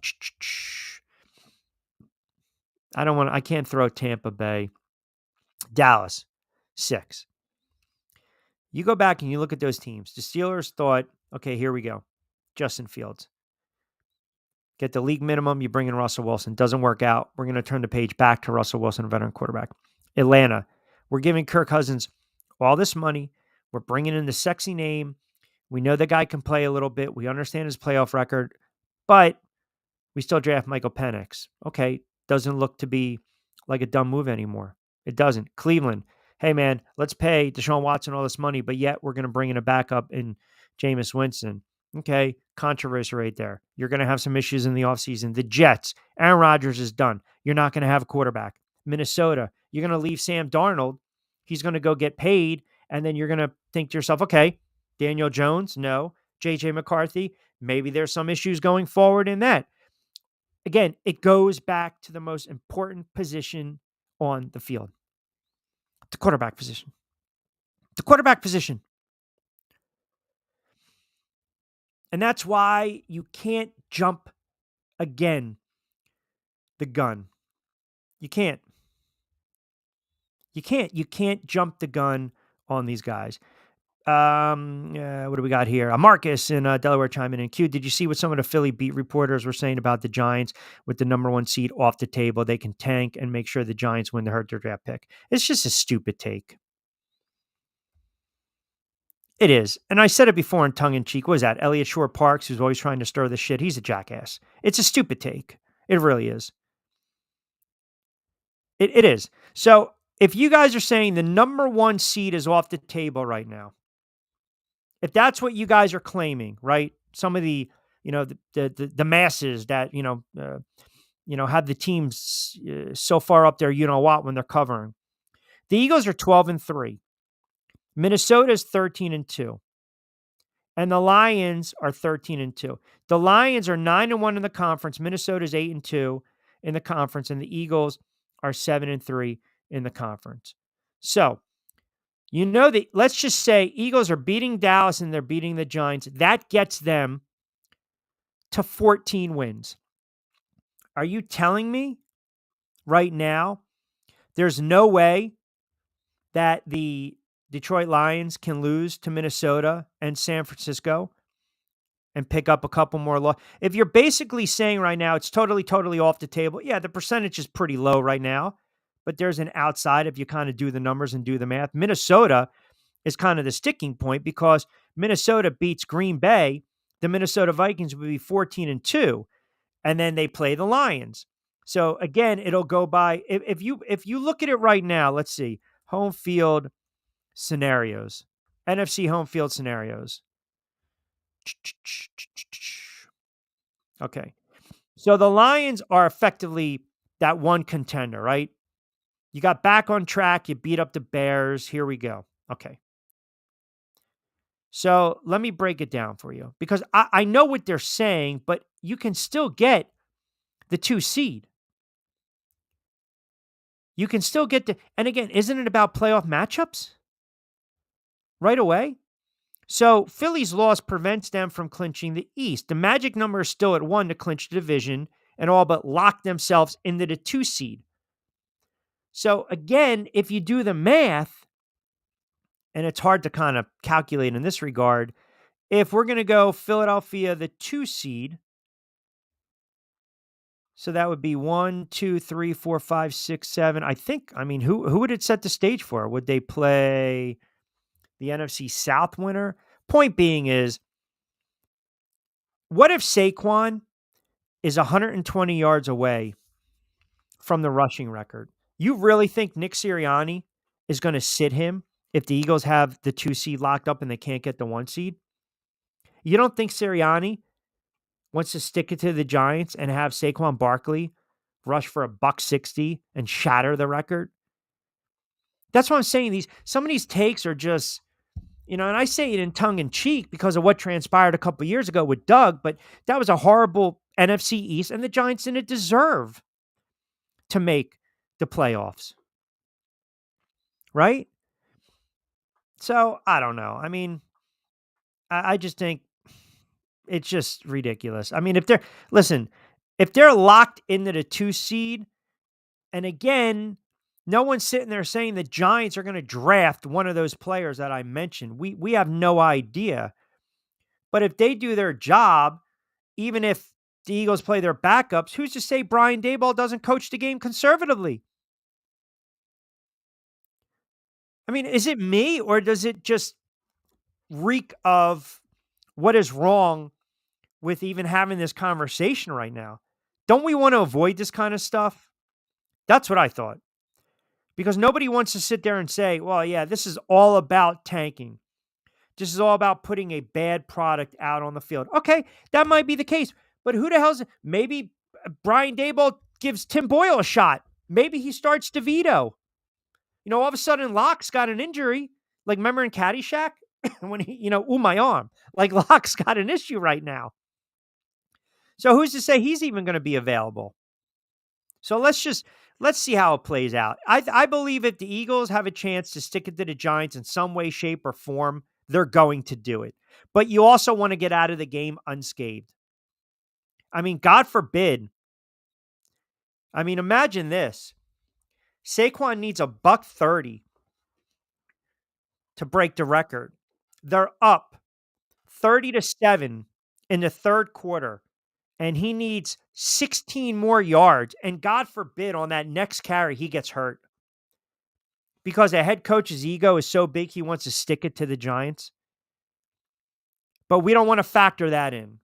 can't throw Tampa Bay. Dallas, 6. You go back and you look at those teams. The Steelers thought, okay, here we go. Justin Fields. Get the league minimum. You bring in Russell Wilson. Doesn't work out. We're going to turn the page back to Russell Wilson, a veteran quarterback. Atlanta. We're giving Kirk Cousins all this money. We're bringing in the sexy name. We know the guy can play a little bit. We understand his playoff record. But We still draft Michael Penix. Okay, doesn't look to be like a dumb move anymore. It doesn't. Cleveland, hey man, let's pay Deshaun Watson all this money, but yet we're going to bring in a backup in Jameis Winston. Okay, controversy right there. You're going to have some issues in the offseason. The Jets, Aaron Rodgers is done. You're not going to have a quarterback. Minnesota, you're going to leave Sam Darnold. He's going to go get paid, and then you're going to think to yourself, okay, Daniel Jones, no. JJ McCarthy, maybe there's some issues going forward in that. Again, it goes back to the most important position on the field, the quarterback position. The quarterback position. And that's why you can't jump again the gun. You can't. You can't jump the gun on these guys. What do we got here? Marcus in Delaware chiming in. Q, did you see what some of the Philly beat reporters were saying about the Giants with the number 1 seed off the table? They can tank and make sure the Giants win to hurt their draft pick. It's just a stupid take. It is. And I said it before in tongue in cheek. What is that? Elliot Shore Parks, who's always trying to stir the shit. He's a jackass. It's a stupid take. It really is. It is. So if you guys are saying the number 1 seed is off the table right now, if that's what you guys are claiming, right? Some of the, the masses that, have the teams so far up there, when they're covering. The Eagles are 12-3. Minnesota is 13-2. And the Lions are 13-2. The Lions are 9-1 in the conference. Minnesota is 8-2 in the conference. And the Eagles are 7-3 in the conference. So, let's just say Eagles are beating Dallas and they're beating the Giants. That gets them to 14 wins. Are you telling me right now there's no way that the Detroit Lions can lose to Minnesota and San Francisco and pick up a couple more If you're basically saying right now it's totally off the table, yeah, the percentage is pretty low right now, but there's an outside if you kind of do the numbers and do the math. Minnesota is kind of the sticking point because Minnesota beats Green Bay. The Minnesota Vikings would be 14-2, and then they play the Lions. So again, it'll go by if you look at it right now. Let's see, home field scenarios, NFC home field scenarios. Okay, so the Lions are effectively that one contender, right? You got back on track. You beat up the Bears. Here we go. Okay. So let me break it down for you because I know what they're saying, but you can still get the 2 seed. You can still get and again, isn't it about playoff matchups? Right away? So Philly's loss prevents them from clinching the East. The magic number is still at 1 to clinch the division and all but lock themselves into the 2 seed. So again, if you do the math, and it's hard to kind of calculate in this regard, if we're going to go Philadelphia, the 2 seed, so that would be 1, 2, 3, 4, 5, 6, 7. Who would it set the stage for? Would they play the NFC South winner? Point being is, what if Saquon is 120 yards away from the rushing record? You really think Nick Sirianni is going to sit him if the Eagles have the 2 seed locked up and they can't get the 1 seed? You don't think Sirianni wants to stick it to the Giants and have Saquon Barkley rush for $160 and shatter the record? That's what I'm saying. Some of these takes are just, and I say it in tongue in cheek because of what transpired a couple years ago with Doug, but that was a horrible NFC East and the Giants didn't deserve to make the playoffs. Right? So, I don't know. I just think it's just ridiculous. If they're locked into the 2 seed, and again, no one's sitting there saying the Giants are going to draft one of those players that I mentioned. We have no idea. But if they do their job, even if the Eagles play their backups, who's to say Brian Daboll doesn't coach the game conservatively? Is it me or does it just reek of what is wrong with even having this conversation right now? Don't we want to avoid this kind of stuff? That's what I thought. Because nobody wants to sit there and say, well, yeah, this is all about tanking. This is all about putting a bad product out on the field. Okay, that might be the case. But who the hell's... Maybe Brian Daboll gives Tim Boyle a shot. Maybe he starts DeVito. All of a sudden, Locke's got an injury. Like, remember in Caddyshack? When he, my arm. Like, Locke's got an issue right now. So who's to say he's even going to be available? So let's see how it plays out. I believe if the Eagles have a chance to stick it to the Giants in some way, shape, or form, they're going to do it. But you also want to get out of the game unscathed. I mean, God forbid. I mean, imagine this. Saquon needs a $130 to break the record. They're up 30-7 in the third quarter, and he needs 16 more yards. And God forbid on that next carry, he gets hurt. Because a head coach's ego is so big, he wants to stick it to the Giants. But we don't want to factor that in.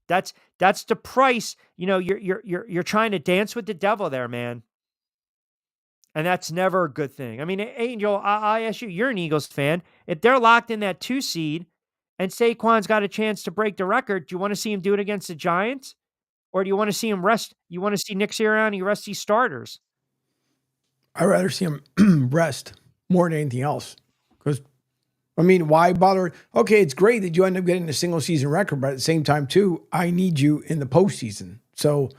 That's the price. You're trying to dance with the devil there, man. And that's never a good thing. I mean, Angel, I ask you, you're an Eagles fan. If they're locked in that 2 seed and Saquon's got a chance to break the record, do you want to see him do it against the Giants? Or do you want to see him rest? You want to see Nick Sirianni rest these starters? I'd rather see him rest more than anything else. Because, I mean, why bother? Okay, it's great that you end up getting a single season record, but at the same time, too, I need you in the postseason. So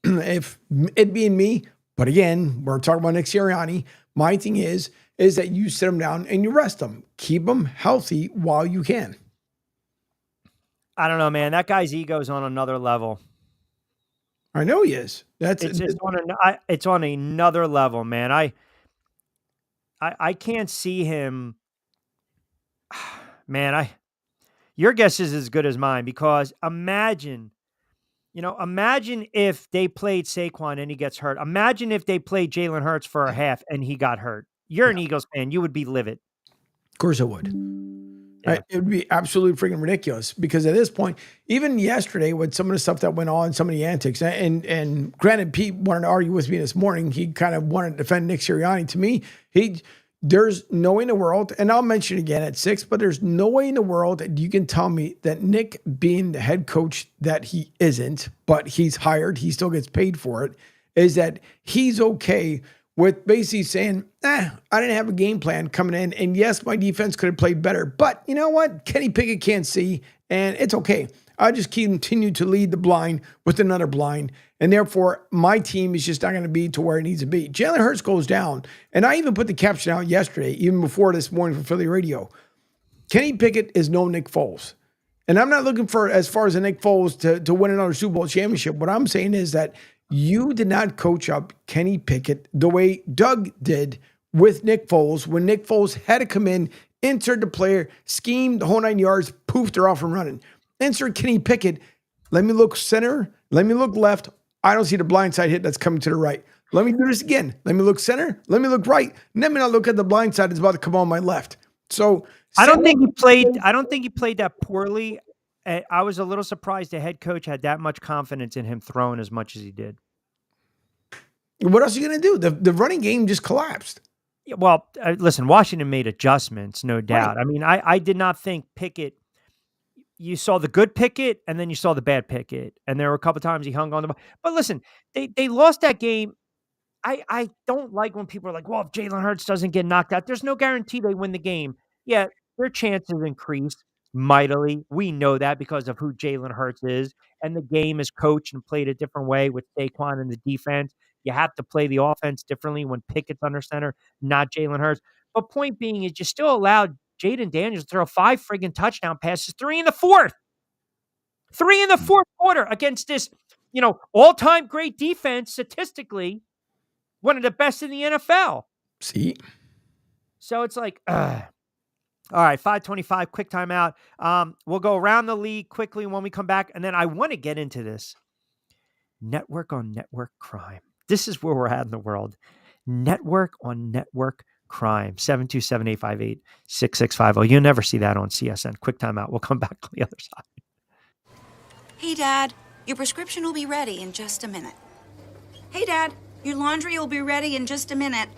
if it being me, but again, we're talking about Nick Sirianni, my thing is that you sit him down and you rest him. Keep him healthy while you can. I don't know, man. That guy's ego is on another level. I know he is. It's on another level, man. I can't see him. Man, your guess is as good as mine, because imagine if they played Saquon and he gets hurt. Imagine if they played Jalen Hurts for a half and he got hurt. You're an Eagles fan. You would be livid. Of course I would. Yeah. It would be absolutely freaking ridiculous, because at this point, even yesterday with some of the stuff that went on, some of the antics, and granted, Pete wanted to argue with me this morning. He kind of wanted to defend Nick Sirianni. To me, there's no way in the world, and I'll mention it again at 6, but there's no way in the world that you can tell me that Nick, being the head coach that he isn't, but he's hired, he still gets paid for it, is that he's okay with basically saying, I didn't have a game plan coming in, and yes, my defense could have played better, but you know what? Kenny Pickett can't see, and it's okay. I just continue to lead the blind with another blind, and therefore my team is just not going to be to where it needs to be. Jalen Hurts goes down, and I even put the caption out yesterday, even before this morning for Philly Radio. Kenny Pickett is no Nick Foles. And I'm not looking for, as far as a Nick Foles, to win another Super Bowl championship. What I'm saying is that you did not coach up Kenny Pickett the way Doug did with Nick Foles, when Nick Foles had to come in, insert the player, scheme the whole 9 yards, poof, they're off and running. Insert Kenny Pickett, let me look center, let me look left. I don't see the blind side hit that's coming to the right. Let me do this again. Let me look center, let me look right. Let me not look at the blind side that's about to come on my left. So I don't think he played that poorly. I was a little surprised the head coach had that much confidence in him throwing as much as he did. What else are you going to do? The running game just collapsed. Yeah, well, listen, Washington made adjustments, no doubt. Right. I mean, I did not think Pickett, you saw the good Pickett and then you saw the bad Pickett. And there were a couple times he hung on the ball. But listen, they lost that game. I don't like when people are like, well, if Jalen Hurts doesn't get knocked out, there's no guarantee they win the game. Yeah, their chances increase mightily. We know that because of who Jalen Hurts is. And the game is coached and played a different way with Saquon and the defense. You have to play the offense differently when Pickett's under center, not Jalen Hurts. But point being is you still allowed Jaden Daniels to throw 5 friggin' touchdown passes, 3 in the fourth. 3 in the fourth quarter against this, all-time great defense, statistically, one of the best in the NFL. See? So it's like, all right, 5:25, quick timeout. We'll go around the league quickly when we come back, and then I want to get into this. Network on network crime. This is where we're at in the world. Network on network crime. 727-858-6650. You'll never see that on CSN. Quick timeout. We'll come back on the other side. Hey, Dad. Your prescription will be ready in just a minute. Hey, Dad, your laundry will be ready in just a minute.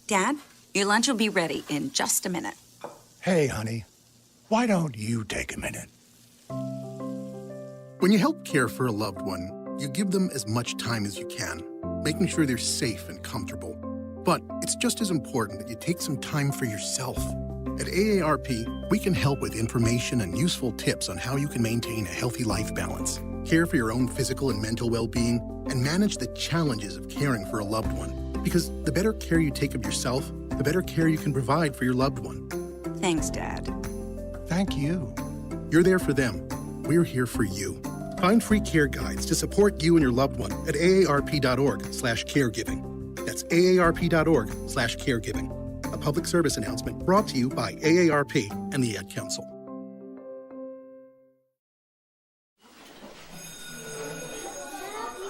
Dad, your lunch will be ready in just a minute. Hey, honey, why don't you take a minute? When you help care for a loved one, you give them as much time as you can, making sure they're safe and comfortable. But it's just as important that you take some time for yourself. At AARP, we can help with information and useful tips on how you can maintain a healthy life balance, care for your own physical and mental well-being, and manage the challenges of caring for a loved one. Because the better care you take of yourself, the better care you can provide for your loved one. Thanks, Dad. Thank you. You're there for them. We're here for you. Find free care guides to support you and your loved one at aarp.org/caregiving. That's aarp.org/caregiving. A public service announcement brought to you by AARP and the Ad Council.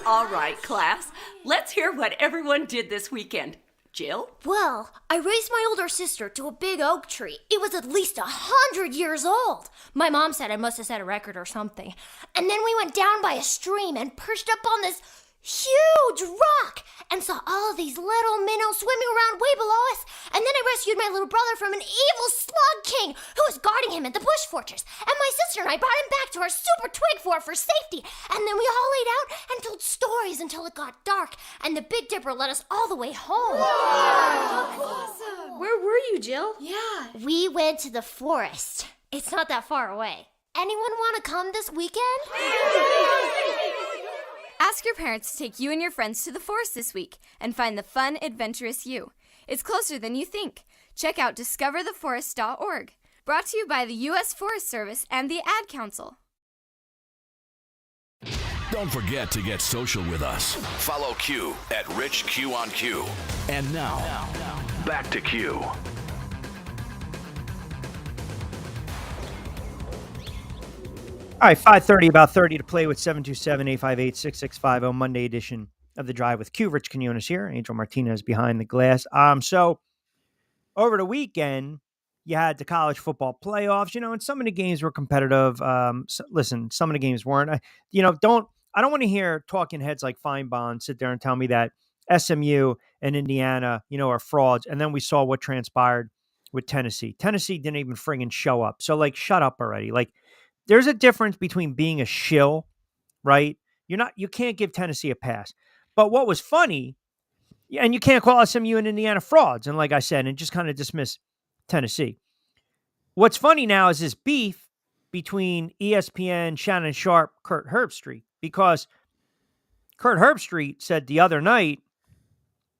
All right, class. Let's hear what everyone did this weekend. Jill? Well, I raised my older sister to a big oak tree. It was at least 100 years old. My mom said I must have set a record or something. And then we went down by a stream and perched up on this huge rock and saw all these little minnows swimming around way below us. And then I rescued my little brother from an evil slug king who was guarding him at the bush fortress. And my sister and I brought him back to our super twig fort for safety. And then we all laid out and told stories until it got dark. And the Big Dipper led us all the way home. Awesome. Where were you, Jill? Yeah. We went to the forest. It's not that far away. Anyone want to come this weekend? Ask your parents to take you and your friends to the forest this week and find the fun, adventurous you. It's closer than you think. Check out discovertheforest.org. Brought to you by the U.S. Forest Service and the Ad Council. Don't forget to get social with us. Follow Q at RichQ on Q. And now, back to Q. All right, 5:30, about 30 to play with 727-858-6650, Monday edition of The Drive with Q. Rich Quinones here. Angel Martinez behind the glass. So over the weekend, you had the college football playoffs, and some of the games were competitive. Listen, some of the games weren't. I don't want to hear talking heads like Feinbaum sit there and tell me that SMU and Indiana, are frauds. And then we saw what transpired with Tennessee. Tennessee didn't even friggin' show up. So, shut up already. There's a difference between being a shill, right? You can't give Tennessee a pass. But what was funny, and you can't call SMU and Indiana frauds, and like I said, and just kind of dismiss Tennessee. What's funny now is this beef between ESPN, Shannon Sharp, Kurt Herbstreit, because Kurt Herbstreit said the other night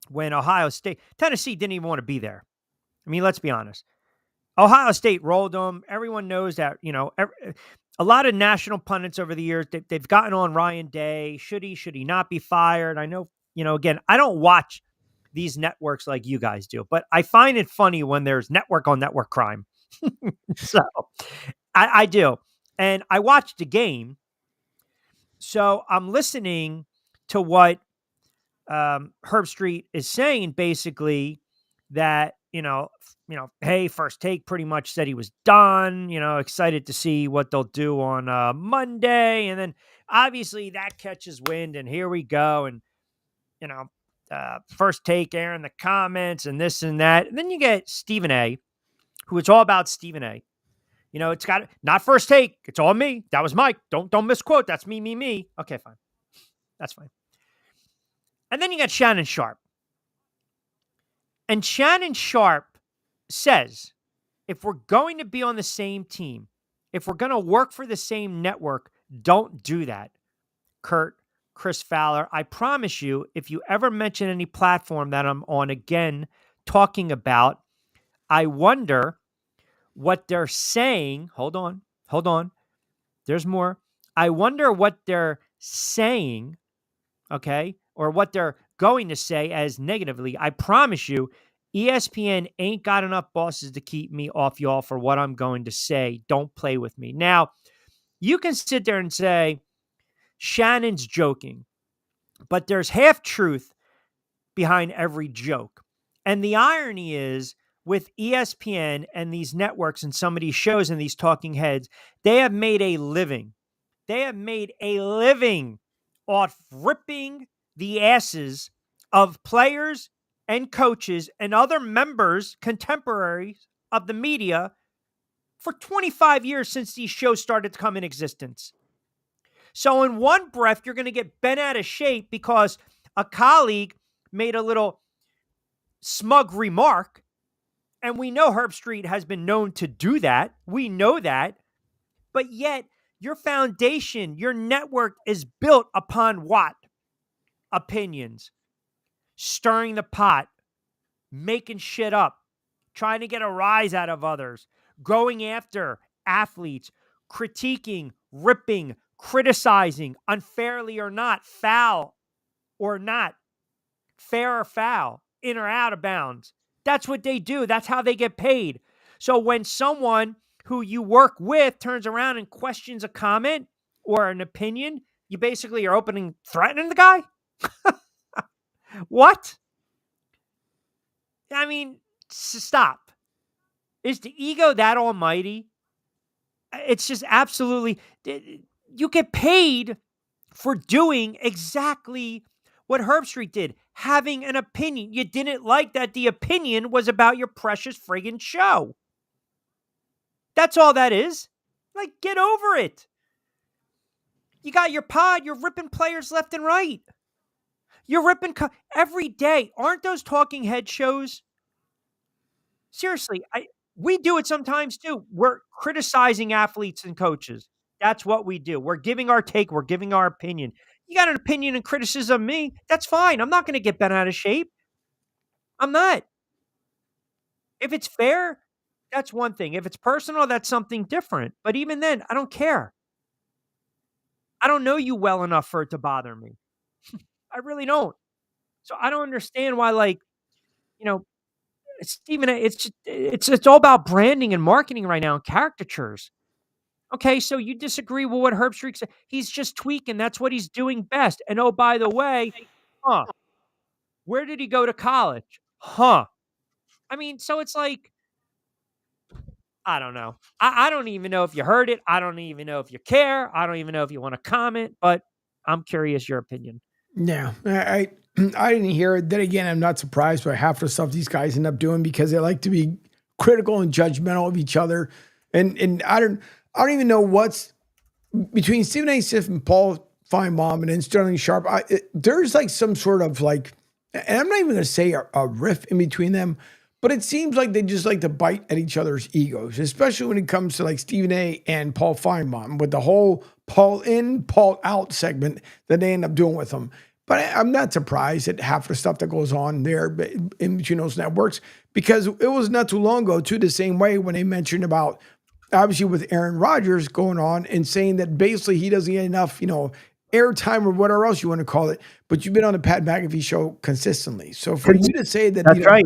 when Tennessee didn't even want to be there. I mean, let's be honest. Ohio State rolled them. Everyone knows that, a lot of national pundits over the years, they've gotten on Ryan Day. Should he not be fired? I know, again, I don't watch these networks like you guys do, but I find it funny when there's network on network crime. So I do. And I watched the game. So I'm listening to what Herbstreit is saying, basically, that, hey, First Take pretty much said he was done, excited to see what they'll do on Monday. And then obviously that catches wind, and here we go. And, First Take airing the comments and this and that. And then you get Stephen A., who it's all about Stephen A. It's got not First Take. It's all me. That was Mike. Don't misquote. That's me. Okay, fine. That's fine. And then you got Shannon Sharp. And Shannon Sharp says, if we're going to be on the same team, if we're going to work for the same network, don't do that. Kurt, Chris Fowler, I promise you, if you ever mention any platform that I'm on again talking about, I wonder what they're saying. Hold on. There's more. I wonder what they're saying, okay, or what they're going to say as negatively. I promise you, ESPN ain't got enough bosses to keep me off y'all for what I'm going to say. Don't play with me. Now, you can sit there and say, Shannon's joking, but there's half truth behind every joke. And the irony is, with ESPN and these networks and some of these shows and these talking heads, they have made a living. They have made a living off ripping the asses of players and coaches and other members, contemporaries of the media for 25 years since these shows started to come in existence. So in one breath, you're going to get bent out of shape because a colleague made a little smug remark. And we know Herb Street has been known to do that. We know that. But yet, your foundation, your network is built upon what? Opinions. Stirring the pot. Making shit up. Trying to get a rise out of others. Going after athletes. Critiquing, ripping, criticizing, unfairly or not, foul or not, fair or foul, in or out of bounds. That's what they do. That's how they get paid. So when someone who you work with turns around and questions a comment or an opinion, you basically are threatening the guy? What? I mean, stop. Is the ego that almighty? It's just absolutely, you get paid for doing exactly what Herb Street did, having an opinion. You didn't like that the opinion was about your precious friggin' show. That's all that is. Like, get over it. You got your pod, you're ripping players left and right. You're ripping every day. Aren't those talking head shows? Seriously, we do it sometimes too. We're criticizing athletes and coaches. That's what we do. We're giving our take. We're giving our opinion. You got an opinion and criticism of me, that's fine. I'm not going to get bent out of shape. I'm not. If it's fair, that's one thing. If it's personal, that's something different. But even then, I don't care. I don't know you well enough for it to bother me. I really don't. So I don't understand why, Stephen, it's all about branding and marketing right now and caricatures. Okay, so you disagree with what Herb Street said. He's just tweaking. That's what he's doing best. And oh, by the way, where did he go to college? I mean, so it's like, I don't know. I don't even know if you heard it. I don't even know if you care. I don't even know if you want to comment, but I'm curious your opinion. Yeah, I didn't hear it. Then again, I'm not surprised by half the stuff these guys end up doing because they like to be critical and judgmental of each other. And I don't even know what's between Stephen A. Smith and Paul Feinbaum and then Sterling Sharp. There's like some sort of like, and I'm not even going to say a riff in between them, but it seems like they just like to bite at each other's egos, especially when it comes to like Stephen A. and Paul Feinbaum with the whole Paul in, Paul out segment that they end up doing with them. But I'm not surprised at half the stuff that goes on there in between those networks because it was not too long ago, too, the same way when they mentioned about, obviously with Aaron Rodgers going on and saying that basically he doesn't get enough, airtime or whatever else you want to call it, but you've been on the Pat McAfee show consistently. So for you to say that, that's right.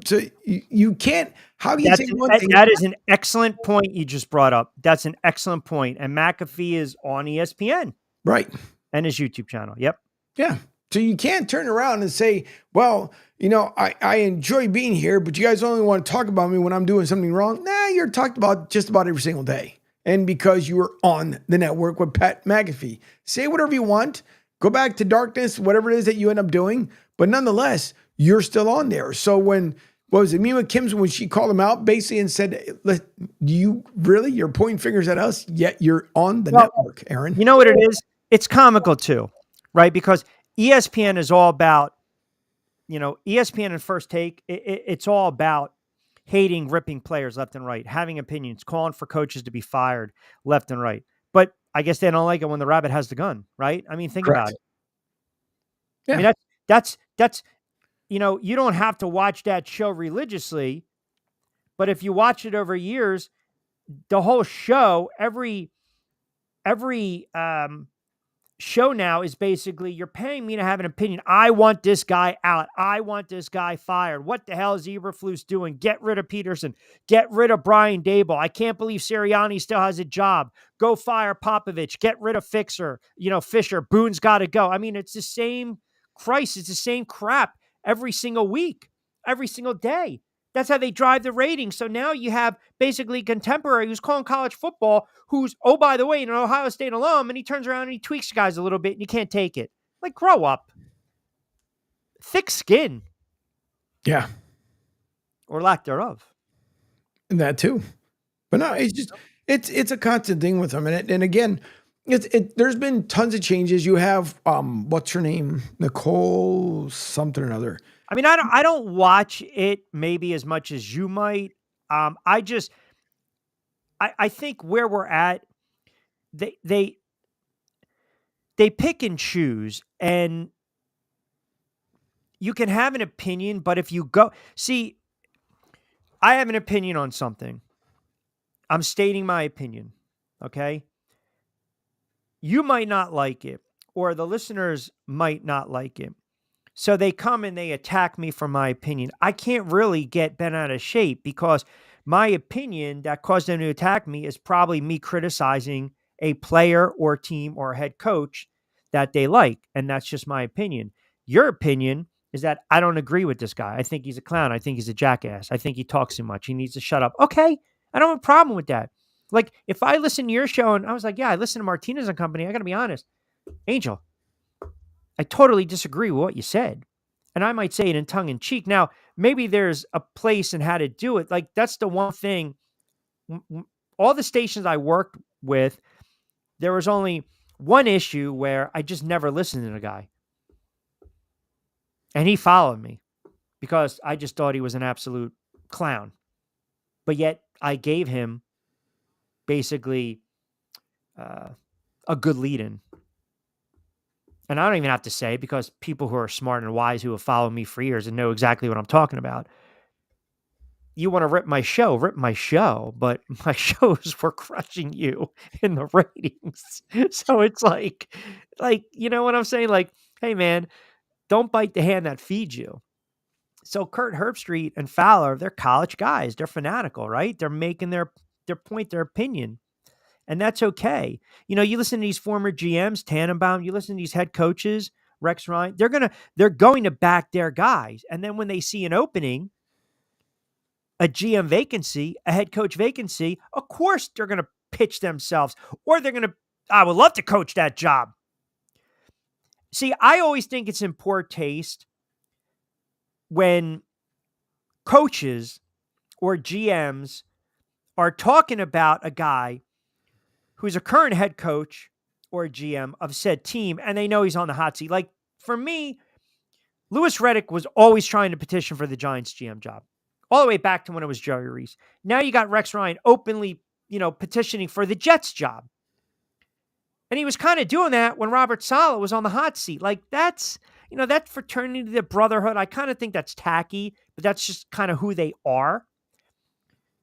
So you can't, how do you say one thing? That is an excellent point you just brought up. That's an excellent point. And McAfee is on ESPN. Right. And his YouTube channel. Yep. Yeah. So you can't turn around and say, well, I enjoy being here, but you guys only want to talk about me when I'm doing something wrong. Nah, you're talked about just about every single day. And because you were on the network with Pat McAfee, say whatever you want, go back to darkness, whatever it is that you end up doing. But nonetheless, you're still on there. So when, what was it, Mima Kim's, when she called him out basically and said, you're pointing fingers at us, yet you're on the network, Aaron? You know what it is? It's comical too, right? Because ESPN is all about, ESPN and First Take, it's all about hating, ripping players left and right, having opinions, calling for coaches to be fired left and right. But I guess they don't like it when the rabbit has the gun, right? I mean, think about it. Yeah. I mean, that's you don't have to watch that show religiously, but if you watch it over years, the whole show, every show now is basically, you're paying me to have an opinion. I want this guy out. I want this guy fired. What the hell is Eberflus doing? Get rid of Peterson. Get rid of Brian Daboll. I can't believe Sirianni still has a job. Go fire Popovich. Get rid of Fisher. Boone's got to go. I mean, it's the same crisis. It's the same crap every single week, every single day. That's how they drive the ratings. So now you have basically contemporary who's calling college football, who's, oh, by the way, an Ohio State alum, and he turns around and he tweaks guys a little bit and you can't take it. Like, grow up. Thick skin. Yeah. Or lack thereof. And that too. But no, it's just, it's a constant thing with them. And again, there's been tons of changes. You have, what's her name? Nicole something or another. I mean, I don't watch it maybe as much as you might. I think where we're at, they pick and choose, and you can have an opinion, but if you go, see, I have an opinion on something. I'm stating my opinion. Okay. You might not like it, or the listeners might not like it. So they come and they attack me for my opinion. I can't really get bent out of shape because my opinion that caused them to attack me is probably me criticizing a player or team or head coach that they like. And that's just my opinion. Your opinion is that I don't agree with this guy. I think he's a clown. I think he's a jackass. I think he talks too much. He needs to shut up. Okay. I don't have a problem with that. Like if I listen to your show and I was like, yeah, I listen to Martinez and Company. I got to be honest, Angel, I totally disagree with what you said. And I might say it in tongue in cheek. Now, maybe there's a place and how to do it. Like that's the one thing. All the stations I worked with, there was only one issue where I just never listened to the guy. And he followed me because I just thought he was an absolute clown. But yet I gave him basically a good lead-in. And I don't even have to say, because people who are smart and wise who have followed me for years and know exactly what I'm talking about. You want to rip my show, but my shows were crushing you in the ratings. So it's like, you know what I'm saying? Like, hey man, don't bite the hand that feeds you. So Kurt Herbstreit and Fowler, they're college guys. They're fanatical, right? They're making their point, their opinion. And that's okay. You know, you listen to these former GMs, Tannenbaum, you listen to these head coaches, Rex Ryan, they're going to back their guys. And then when they see an opening, a GM vacancy, a head coach vacancy, of course they're going to pitch themselves, or they're going to, I would love to coach that job. See, I always think it's in poor taste when coaches or GMs are talking about a guy who's a current head coach or a GM of said team, and they know he's on the hot seat. Like, for me, Louis Riddick was always trying to petition for the Giants GM job, all the way back to when it was Jerry Reese. Now you got Rex Ryan openly, petitioning for the Jets job. And he was kind of doing that when Robert Saleh was on the hot seat. Like, that's, that fraternity, the brotherhood, I kind of think that's tacky, but that's just kind of who they are.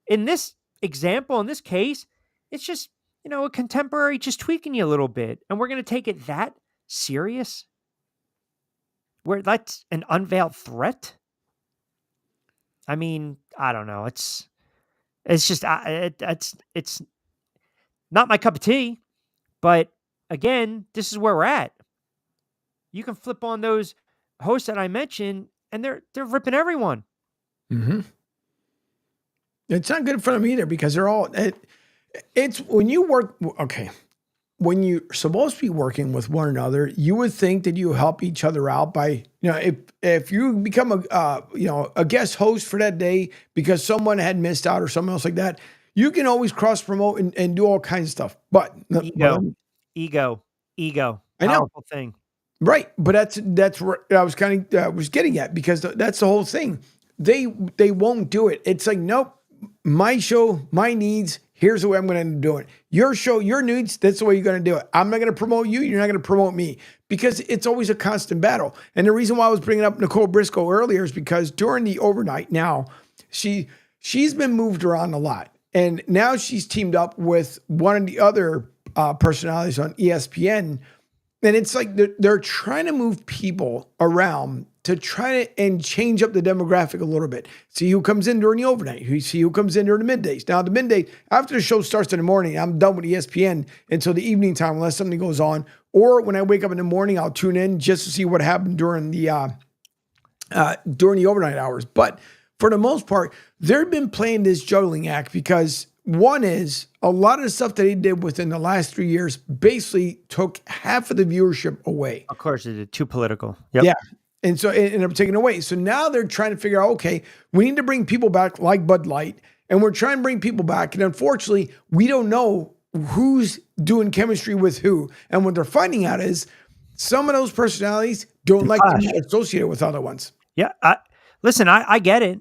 In this example, in this case, it's just, a contemporary just tweaking you a little bit. And we're going to take it that serious? Where that's an unveiled threat? I mean, I don't know. It's just, it's not my cup of tea. But again, this is where we're at. You can flip on those hosts that I mentioned, and they're ripping everyone. Mm-hmm. It's not good in front of me either, because they're all. It's when you work. Okay, when you're supposed to be working with one another, you would think that you help each other out by, if you become a guest host for that day because someone had missed out or something else like that. You can always cross promote and do all kinds of stuff, but ego, I know. Powerful thing, right? But that's where I was was getting at, because that's the whole thing. They won't do it. It's like, nope, my show, my needs. Here's the way I'm going to do it. Your show, your needs. That's the way you're going to do it. I'm not going to promote you. You're not going to promote me, because it's always a constant battle. And the reason why I was bringing up Nicole Briscoe earlier is because during the overnight now, she's been moved around a lot. And now she's teamed up with one of the other personalities on ESPN. And it's like they're trying to move people around to try to change up the demographic a little bit. See who comes in during the overnight. See who comes in during the middays. Now, the midday, after the show starts in the morning, I'm done with ESPN until the evening time unless something goes on. Or when I wake up in the morning, I'll tune in just to see what happened during the overnight hours. But for the most part, they've been playing this juggling act because one is a lot of the stuff that he did within the last 3 years basically took half of the viewership away. Of course, it is too political. Yep. Yeah. And so it ended up taking away. So now they're trying to figure out, okay, we need to bring people back like Bud Light, and we're trying to bring people back. And unfortunately, we don't know who's doing chemistry with who. And what they're finding out is some of those personalities don't like to be associated with other ones. Yeah. Listen, I get it.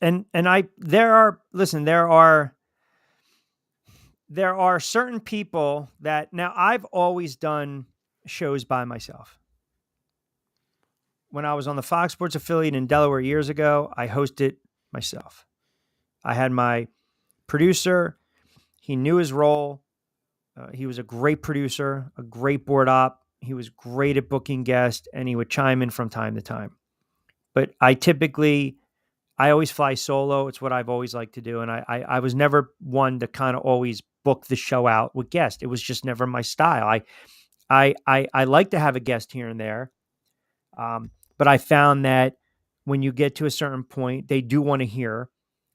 There are certain people that now I've always done shows by myself. When I was on the Fox Sports affiliate in Delaware years ago, I hosted myself. I had my producer. He knew his role. He was a great producer, a great board op. He was great at booking guests, and he would chime in from time to time. But I always fly solo. It's what I've always liked to do. And I was never one to kind of always book the show out with guests. It was just never my style. I like to have a guest here and there. But I found that when you get to a certain point, they do want to hear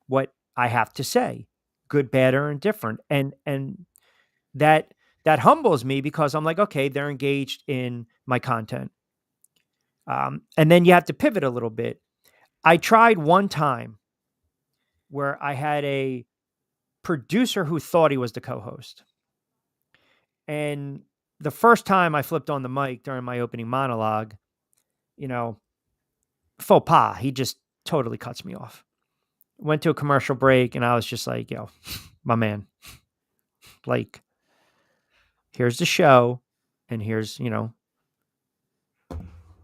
what I have to say, good, bad, or indifferent. And that humbles me because I'm like, okay, they're engaged in my content. And then you have to pivot a little bit. I tried one time where I had a producer who thought he was the co-host. And the first time I flipped on the mic during my opening monologue, faux pas, he just totally cuts me off. Went to a commercial break and I was just like, yo, my man, like, here's the show and here's,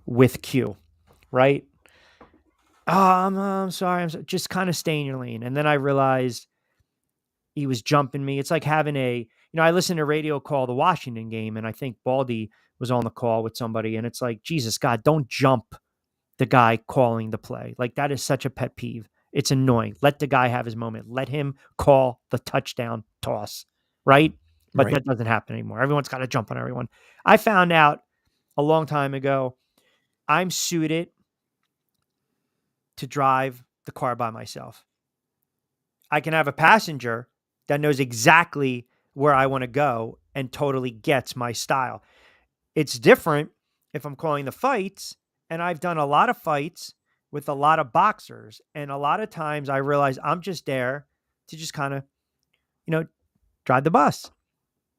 with Q, right? Oh, I'm sorry. Just kind of stay in your lane. And then I realized he was jumping me. It's like having I listened to a radio call the Washington game, and I think Baldy was on the call with somebody, and it's like, Jesus, God, don't jump the guy calling the play. Like, that is such a pet peeve. It's annoying. Let the guy have his moment. Let him call the touchdown toss, right? But that doesn't happen anymore. Everyone's got to jump on everyone. I found out a long time ago, I'm suited to drive the car by myself. I can have a passenger that knows exactly where I want to go and totally gets my style. It's different if I'm calling the fights, and I've done a lot of fights with a lot of boxers, and a lot of times I realize I'm just there to just kind of, drive the bus,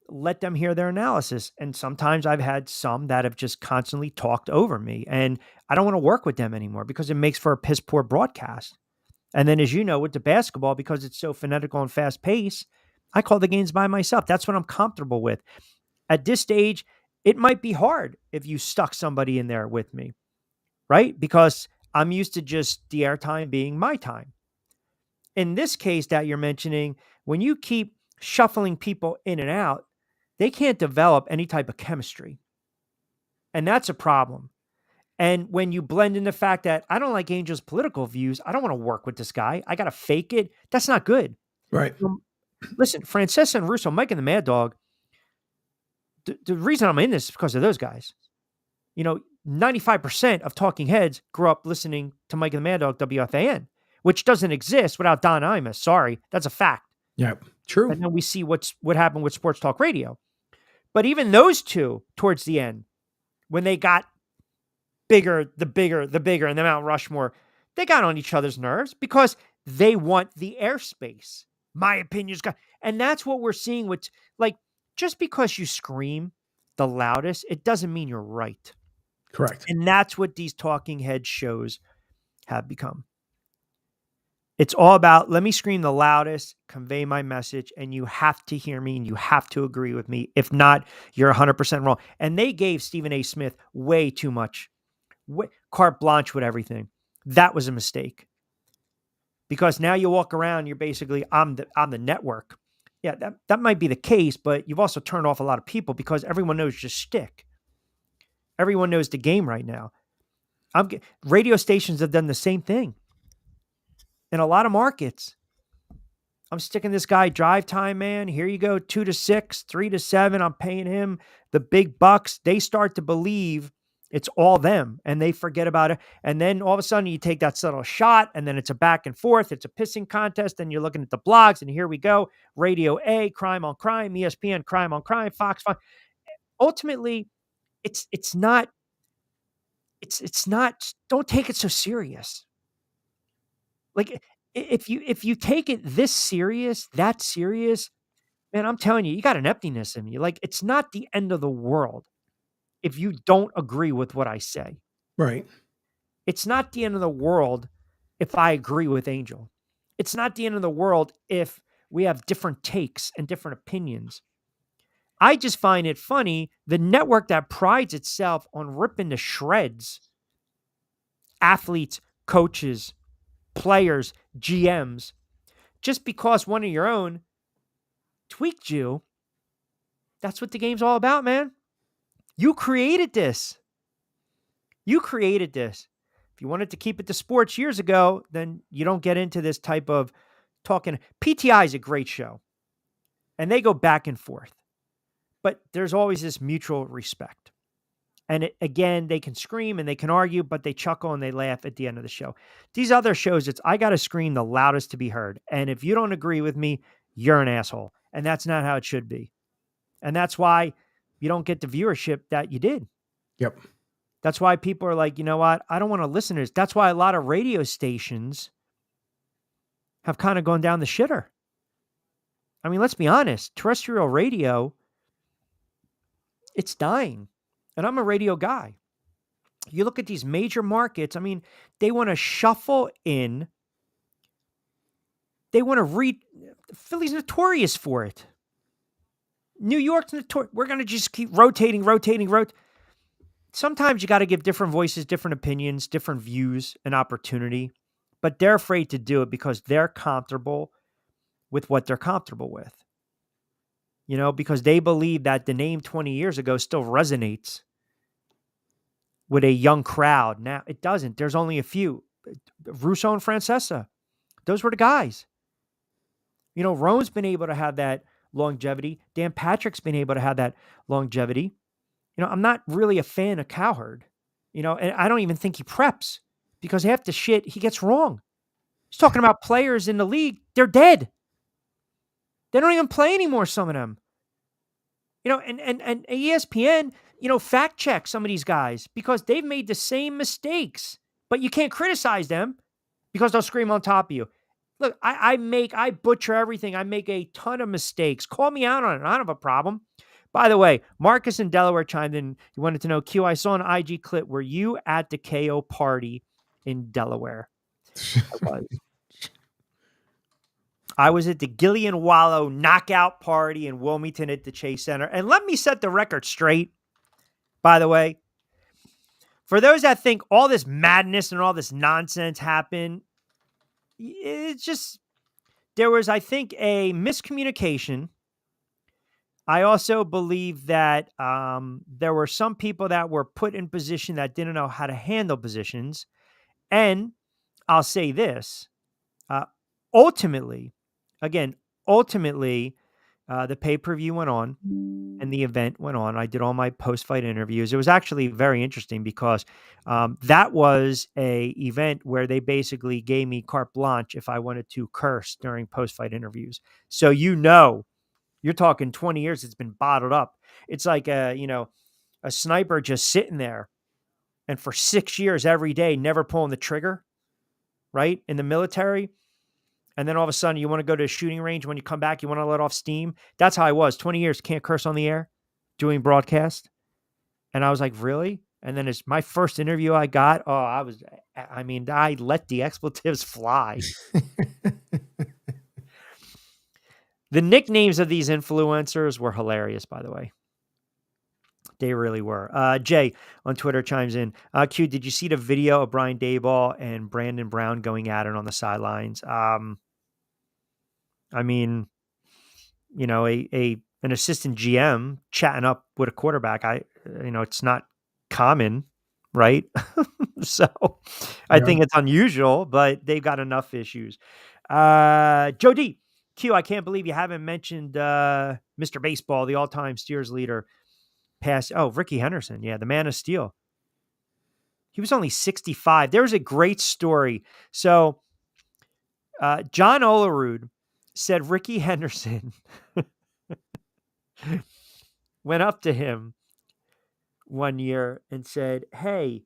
let them hear their analysis. And sometimes I've had some that have just constantly talked over me, and I don't want to work with them anymore because it makes for a piss poor broadcast. And then, as you know, with the basketball, because it's so phonetical and fast paced, I call the games by myself. That's what I'm comfortable with. At this stage, it might be hard if you stuck somebody in there with me, right? Because I'm used to just the airtime being my time. In this case that you're mentioning, when you keep shuffling people in and out, they can't develop any type of chemistry. And that's a problem. And when you blend in the fact that I don't like Angel's political views, I don't want to work with this guy, I got to fake it, that's not good. Right. Listen, Francesa and Russo, Mike and the Mad Dog, the reason I'm in this is because of those guys. 95% of talking heads grew up listening to Mike and the Mad Dog, WFAN, which doesn't exist without Don Imus. Sorry, that's a fact. Yeah, true. And then we see what happened with Sports Talk Radio. But even those two, towards the end, when they got bigger, and the Mount Rushmore, they got on each other's nerves because they want the airspace. My opinion's got, and that's what we're seeing with, like, just because you scream the loudest, it doesn't mean you're right. Correct. And that's what these talking head shows have become. It's all about, let me scream the loudest, convey my message, and you have to hear me and you have to agree with me. If not, you're 100% wrong. And they gave Stephen A. Smith way too much carte blanche with everything. That was a mistake. Because now you walk around, you're basically, I'm the network. Yeah, that might be the case, but you've also turned off a lot of people because everyone knows your shtick. Everyone knows the game right now. Radio stations have done the same thing. In a lot of markets, I'm sticking this guy drive time, man. Here you go, 2 to 6, 3 to 7. I'm paying him the big bucks. They start to believe It's all them, and they forget about it. And then all of a sudden you take that subtle shot, and then it's a back and forth. It's a pissing contest. And you're looking at the blogs, and here we go. Radio A, crime on crime, ESPN, crime on crime, Fox. Ultimately, it's not, don't take it so serious. Like if you take it this serious, that serious, man, I'm telling you, you got an emptiness in you. Like, it's not the end of the world if you don't agree with what I say. Right. It's not the end of the world if I agree with Angel. It's not the end of the world if we have different takes and different opinions. I just find it funny, the network that prides itself on ripping to shreds athletes, coaches, players, GMs, just because one of your own tweaked you. That's what the game's all about, man. You created this. You created this. If you wanted to keep it to sports years ago, then you don't get into this type of talking. PTI is a great show, and they go back and forth. But there's always this mutual respect. And again, they can scream and they can argue, but they chuckle and they laugh at the end of the show. These other shows, it's I got to scream the loudest to be heard. And if you don't agree with me, you're an asshole. And that's not how it should be. And that's why you don't get the viewership that you did. Yep. That's why people are like, you know what? I don't want to listen to this. That's why a lot of radio stations have kind of gone down the shitter. I mean, let's be honest. Terrestrial radio, it's dying. And I'm a radio guy. You look at these major markets, I mean, they want to shuffle in. They want to read. Philly's notorious for it. New York's notorious. We're going to just keep rotating. Sometimes you got to give different voices, different opinions, different views, an opportunity. But they're afraid to do it because they're comfortable with what they're comfortable with. You know, because they believe that the name 20 years ago still resonates with a young crowd. Now, it doesn't. There's only a few. Russo and Francesa. Those were the guys. You know, Rome's been able to have that longevity. Dan Patrick's been able to have that longevity. You know, I'm not really a fan of Cowherd. You know, and I don't even think he preps because half the shit he gets wrong. He's talking about players in the league. They're dead. They don't even play anymore, some of them. You know, and ESPN, you know, fact check some of these guys because they've made the same mistakes. But you can't criticize them because they'll scream on top of you. Look, I butcher everything. I make a ton of mistakes. Call me out on it. I don't have a problem. By the way, Marcus in Delaware chimed in. He wanted to know, Q, I saw an IG clip. Were you at the KO party in Delaware? I was at the Gillian Wallow knockout party in Wilmington at the Chase Center. And let me set the record straight, by the way. For those that think all this madness and all this nonsense happened, it's just, there was, I think, a miscommunication. I also believe that there were some people that were put in position that didn't know how to handle positions. And I'll say this, ultimately, the pay-per-view went on and the event went on. I did all my post-fight interviews. It was actually very interesting because that was a event where they basically gave me carte blanche if I wanted to curse during post-fight interviews. So, you know, you're talking 20 years it's been bottled up. It's like a sniper just sitting there and for 6 years every day never pulling the trigger, right? In the military. And then all of a sudden you want to go to a shooting range. When you come back, you want to let off steam. That's how I was. 20 years, can't curse on the air, doing broadcast. And I was like, really? And then it's my first interview I got. Oh, I let the expletives fly. The nicknames of these influencers were hilarious, by the way. They really were. Jay on Twitter chimes in. Q, did you see the video of Brian Daboll and Brandon Brown going at it on the sidelines? I mean, you know, an assistant GM chatting up with a quarterback. It's not common, right? So I think it's unusual, but they've got enough issues. Joe D. Q, I can't believe you haven't mentioned Mr. Baseball, the all-time Steelers leader. Ricky Henderson. Yeah, the man of steel. He was only 65. There was a great story. So John Olerud said Ricky Henderson went up to him one year and said, hey,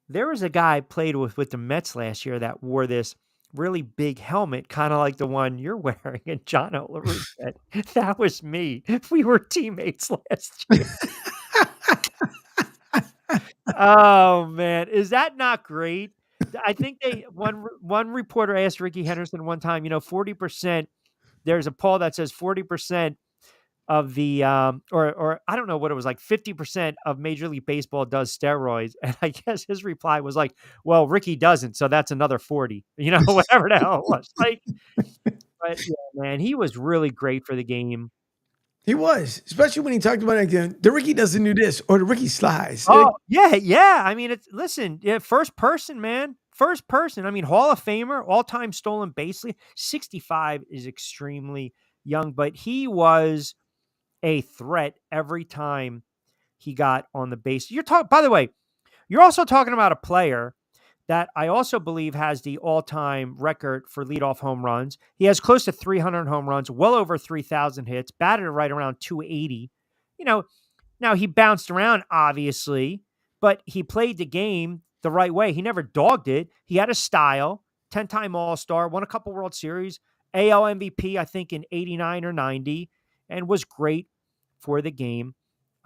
there was a guy I played with the Mets last year that wore this really big helmet, kind of like the one you're wearing. And John Olerud said, that was me. We were teammates last year. Oh, man. Is that not great? I think one reporter asked Ricky Henderson one time, 40%, there's a poll that says 40% of the, or I don't know what it was, like 50% of Major League Baseball does steroids. And I guess his reply was like, well, Ricky doesn't. So that's another 40, whatever the hell it was. Like, but yeah, man, he was really great for the game. He was, especially when he talked about like, the Ricky doesn't do this or the Ricky slides. Oh, yeah. I mean, first person, man. First person. I mean, Hall of Famer, all-time stolen base lead. 65 is extremely young, but he was a threat every time he got on the base. By the way, you're also talking about a player that I also believe has the all-time record for leadoff home runs. He has close to 300 home runs, well over 3,000 hits, batted right around 280. Now he bounced around, obviously, but he played the game the right way. He never dogged it. He had a style, 10-time All-Star, won a couple World Series, AL MVP, I think, in 89 or 90, and was great for the game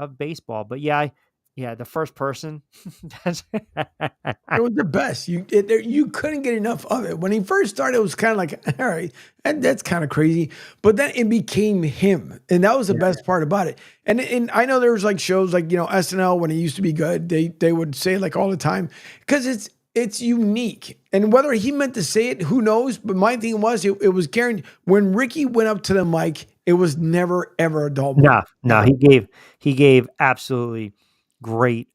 of baseball. But yeah, the first person. It was the best. You couldn't get enough of it. When he first started, it was kind of like, all right, that's kind of crazy. But then it became him. And that was the best part about it. And I know there was like shows like, SNL when it used to be good, they would say it like all the time because it's unique. And whether he meant to say it, who knows? But my thing was, it was guaranteed. When Ricky went up to the mic, it was never, ever a dull moment. No, he gave absolutely great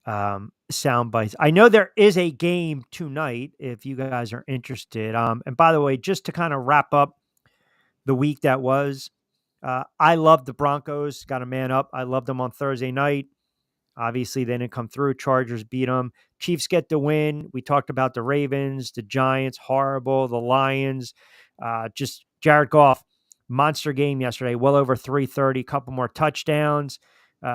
sound bites. I know there is a game tonight if you guys are interested. And by the way, just to kind of wrap up the week that was, I love the Broncos. Got a man up. I loved them on Thursday night. Obviously, they didn't come through. Chargers beat them. Chiefs get the win. We talked about the Ravens, the Giants, horrible. The Lions, just Jared Goff, monster game yesterday. Well over 330, couple more touchdowns.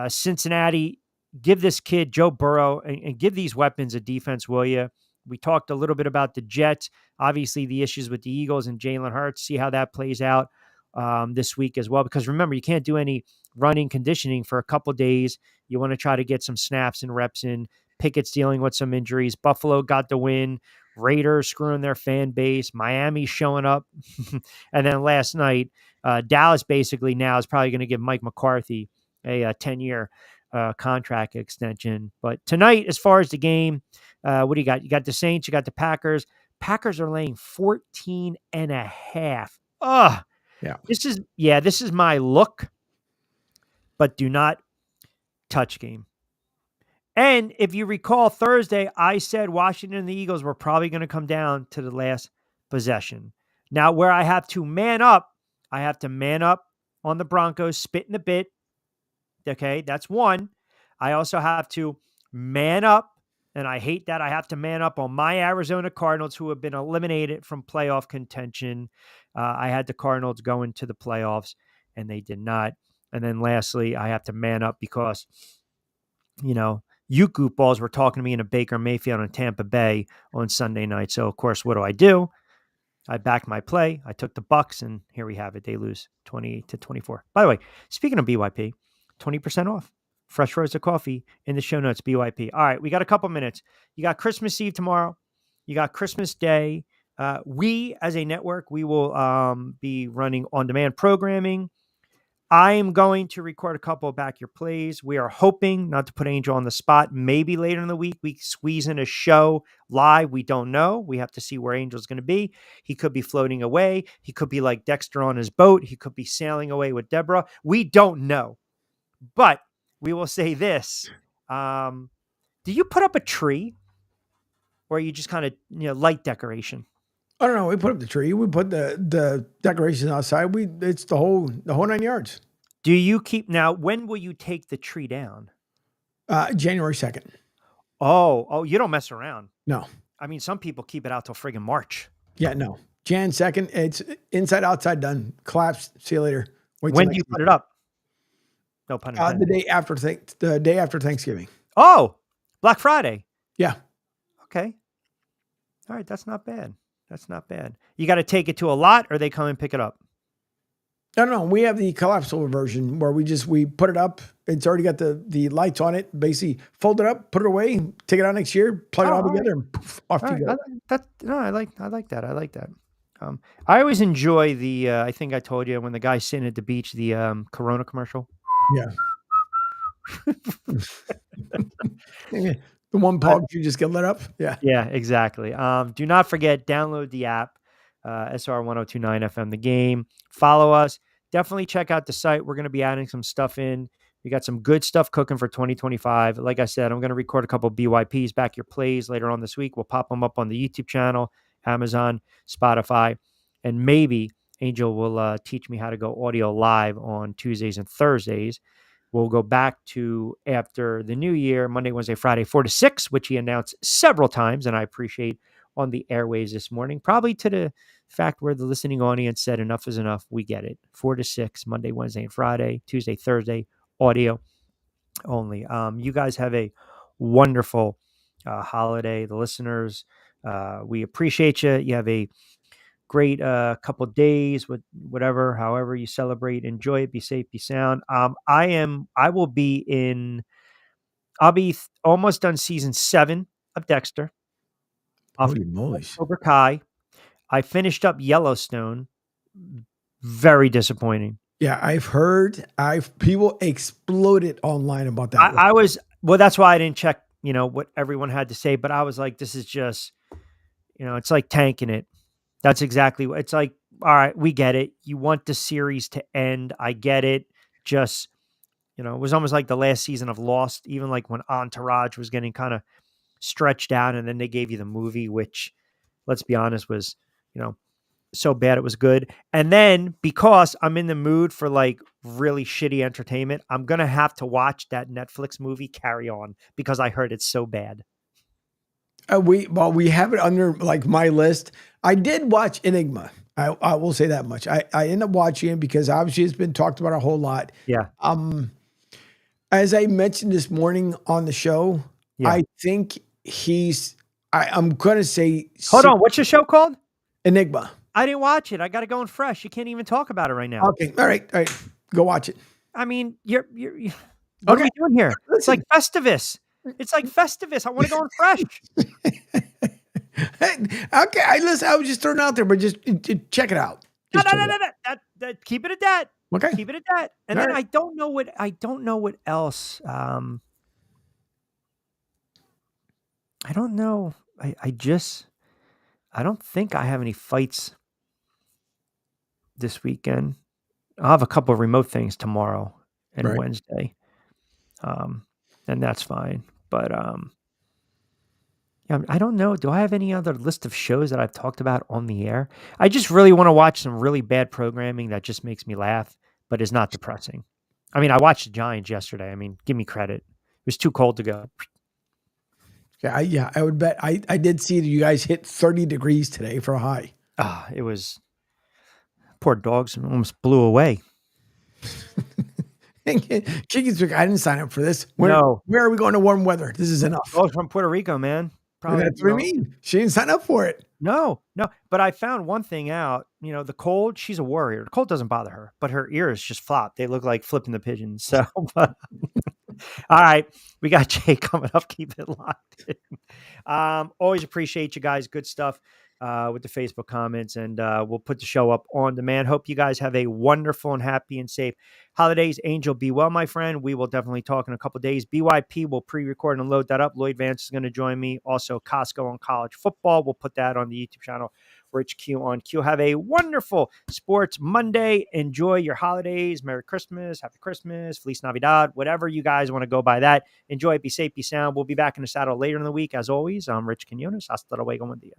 Cincinnati, give this kid, Joe Burrow, and give these weapons a defense, will you? We talked a little bit about the Jets, obviously the issues with the Eagles and Jalen Hurts, see how that plays out this week as well. Because remember, you can't do any running conditioning for a couple days. You want to try to get some snaps and reps in. Pickett's dealing with some injuries. Buffalo got the win. Raiders screwing their fan base. Miami showing up. And then last night, Dallas basically now is probably going to give Mike McCarthy a 10-year contract extension. But tonight, as far as the game, what do you got? You got the Saints, you got the Packers. Packers are laying 14.5. Ugh. Yeah. This is my look, but do not touch game. And if you recall Thursday, I said Washington and the Eagles were probably going to come down to the last possession. Now, where I have to man up, on the Broncos, spit in the bit. Okay, that's one. I also have to man up, and I hate that I have to man up on my Arizona Cardinals, who have been eliminated from playoff contention. I had the Cardinals go into the playoffs, and they did not. And then lastly, I have to man up because, you goofballs were talking to me in a Baker Mayfield in Tampa Bay on Sunday night. So, of course, what do? I backed my play. I took the Bucs, and here we have it. They lose 28-24. By the way, speaking of BYP, 20% off. Fresh roast of coffee in the show notes, BYP. All right, we got a couple minutes. You got Christmas Eve tomorrow. You got Christmas Day. We, as a network, we will be running on-demand programming. I am going to record a couple of Back Your Plays. We are hoping, not to put Angel on the spot, maybe later in the week we squeeze in a show live. We don't know. We have to see where Angel's going to be. He could be floating away. He could be like Dexter on his boat. He could be sailing away with Deborah. We don't know. But we will say this. Do you put up a tree? Or are you just kind of, light decoration? I don't know. We put up the tree. We put the decorations outside. It's the whole 9 yards. Do you keep now? When will you take the tree down? January 2nd. Oh, you don't mess around. No. I mean, some people keep it out till friggin' March. Yeah, no. Jan 2nd, it's inside, outside, done. Collapse. See you later. When do you put it up? No pun intended. The day after Thanksgiving. Oh, Black Friday. Yeah. Okay. All right. That's not bad. That's not bad. You got to take it to a lot, or they come and pick it up? No. We have the collapsible version where we put it up. It's already got the lights on it. Basically, fold it up, put it away, take it out next year, plug it all together, and poof, off you go. I like that. I like that. I always enjoy the. I think I told you when the guy's sitting at the beach, the Corona commercial. Yeah. The one pog you just get lit up. Yeah. Yeah, exactly. Do not forget, download the app, SR 1029 FM, the game. Follow us. Definitely check out the site. We're going to be adding some stuff in. We got some good stuff cooking for 2025. Like I said, I'm going to record a couple BYPs, back your plays later on this week. We'll pop them up on the YouTube channel, Amazon, Spotify, and maybe Angel will teach me how to go audio live on Tuesdays and Thursdays. We'll go back to after the new year, Monday, Wednesday, Friday, 4 to 6, which he announced several times, and I appreciate on the airwaves this morning, probably to the fact where the listening audience said enough is enough. We get it. 4 to 6, Monday, Wednesday, and Friday, Tuesday, Thursday, audio only. You guys have a wonderful holiday. The listeners, we appreciate you. You have a great couple days with whatever, however you celebrate. Enjoy it. Be safe. Be sound. I'll be almost done season 7 of Dexter. Holy moly. Cobra Kai. I finished up Yellowstone. Very disappointing. Yeah, I've heard. People exploded online about that. That's why I didn't check, what everyone had to say, but I was like, this is just, it's like tanking it. That's exactly what it's like. All right, we get it. You want the series to end. I get it. Just, it was almost like the last season of Lost, even like when Entourage was getting kind of stretched out, and then they gave you the movie, which, let's be honest, was, so bad it was good. And then because I'm in the mood for like really shitty entertainment, I'm going to have to watch that Netflix movie Carry On because I heard it's so bad. We have it under like my list. I did watch Enigma. I will say that much. I ended up watching it because obviously it's been talked about a whole lot. Yeah. As I mentioned this morning on the show, yeah. I think I'm going to say. Hold on. What's your show called? Enigma. I didn't watch it. I got it going fresh. You can't even talk about it right now. Okay. All right. Go watch it. I mean, what are we doing here? It's like Festivus. I want to go on fresh. Okay. I was just throwing it out there, but just check it out. No. Keep it at that. Okay. Keep it at that. And then right. I don't know what else. I don't know. I don't think I have any fights this weekend. I'll have a couple of remote things tomorrow and Wednesday. And that's fine. But yeah, I don't know. Do I have any other list of shows that I've talked about on the air? I just really want to watch some really bad programming that just makes me laugh, but is not depressing. I mean, I watched the Giants yesterday. I mean, give me credit. It was too cold to go. Yeah, I would bet. I did see that you guys hit 30 degrees today for a high. It was poor dogs almost blew away. Chicken's I didn't sign up for this. Where are we going to warm weather? This is enough. Oh, from Puerto Rico, man. Probably, that's what I mean. She didn't sign up for it. No. But I found one thing out. The cold, she's a warrior. The cold doesn't bother her, but her ears just flop. They look like flipping the pigeons. So, all right. We got Jay coming up. Keep it locked in. Always appreciate you guys. Good stuff with the Facebook comments. And we'll put the show up on demand. Hope you guys have a wonderful and happy and safe holidays. Angel, be well, my friend. We will definitely talk in a couple of days. BYP will pre-record and load that up. Lloyd Vance is going to join me. Also, Costco on college football. We'll put that on the YouTube channel. Rich Q on Q. Have a wonderful Sports Monday. Enjoy your holidays. Merry Christmas. Happy Christmas. Feliz Navidad. Whatever you guys want to go by that. Enjoy it. Be safe. Be sound. We'll be back in the saddle later in the week. As always, I'm Rich Quinones. Hasta luego. Buen día.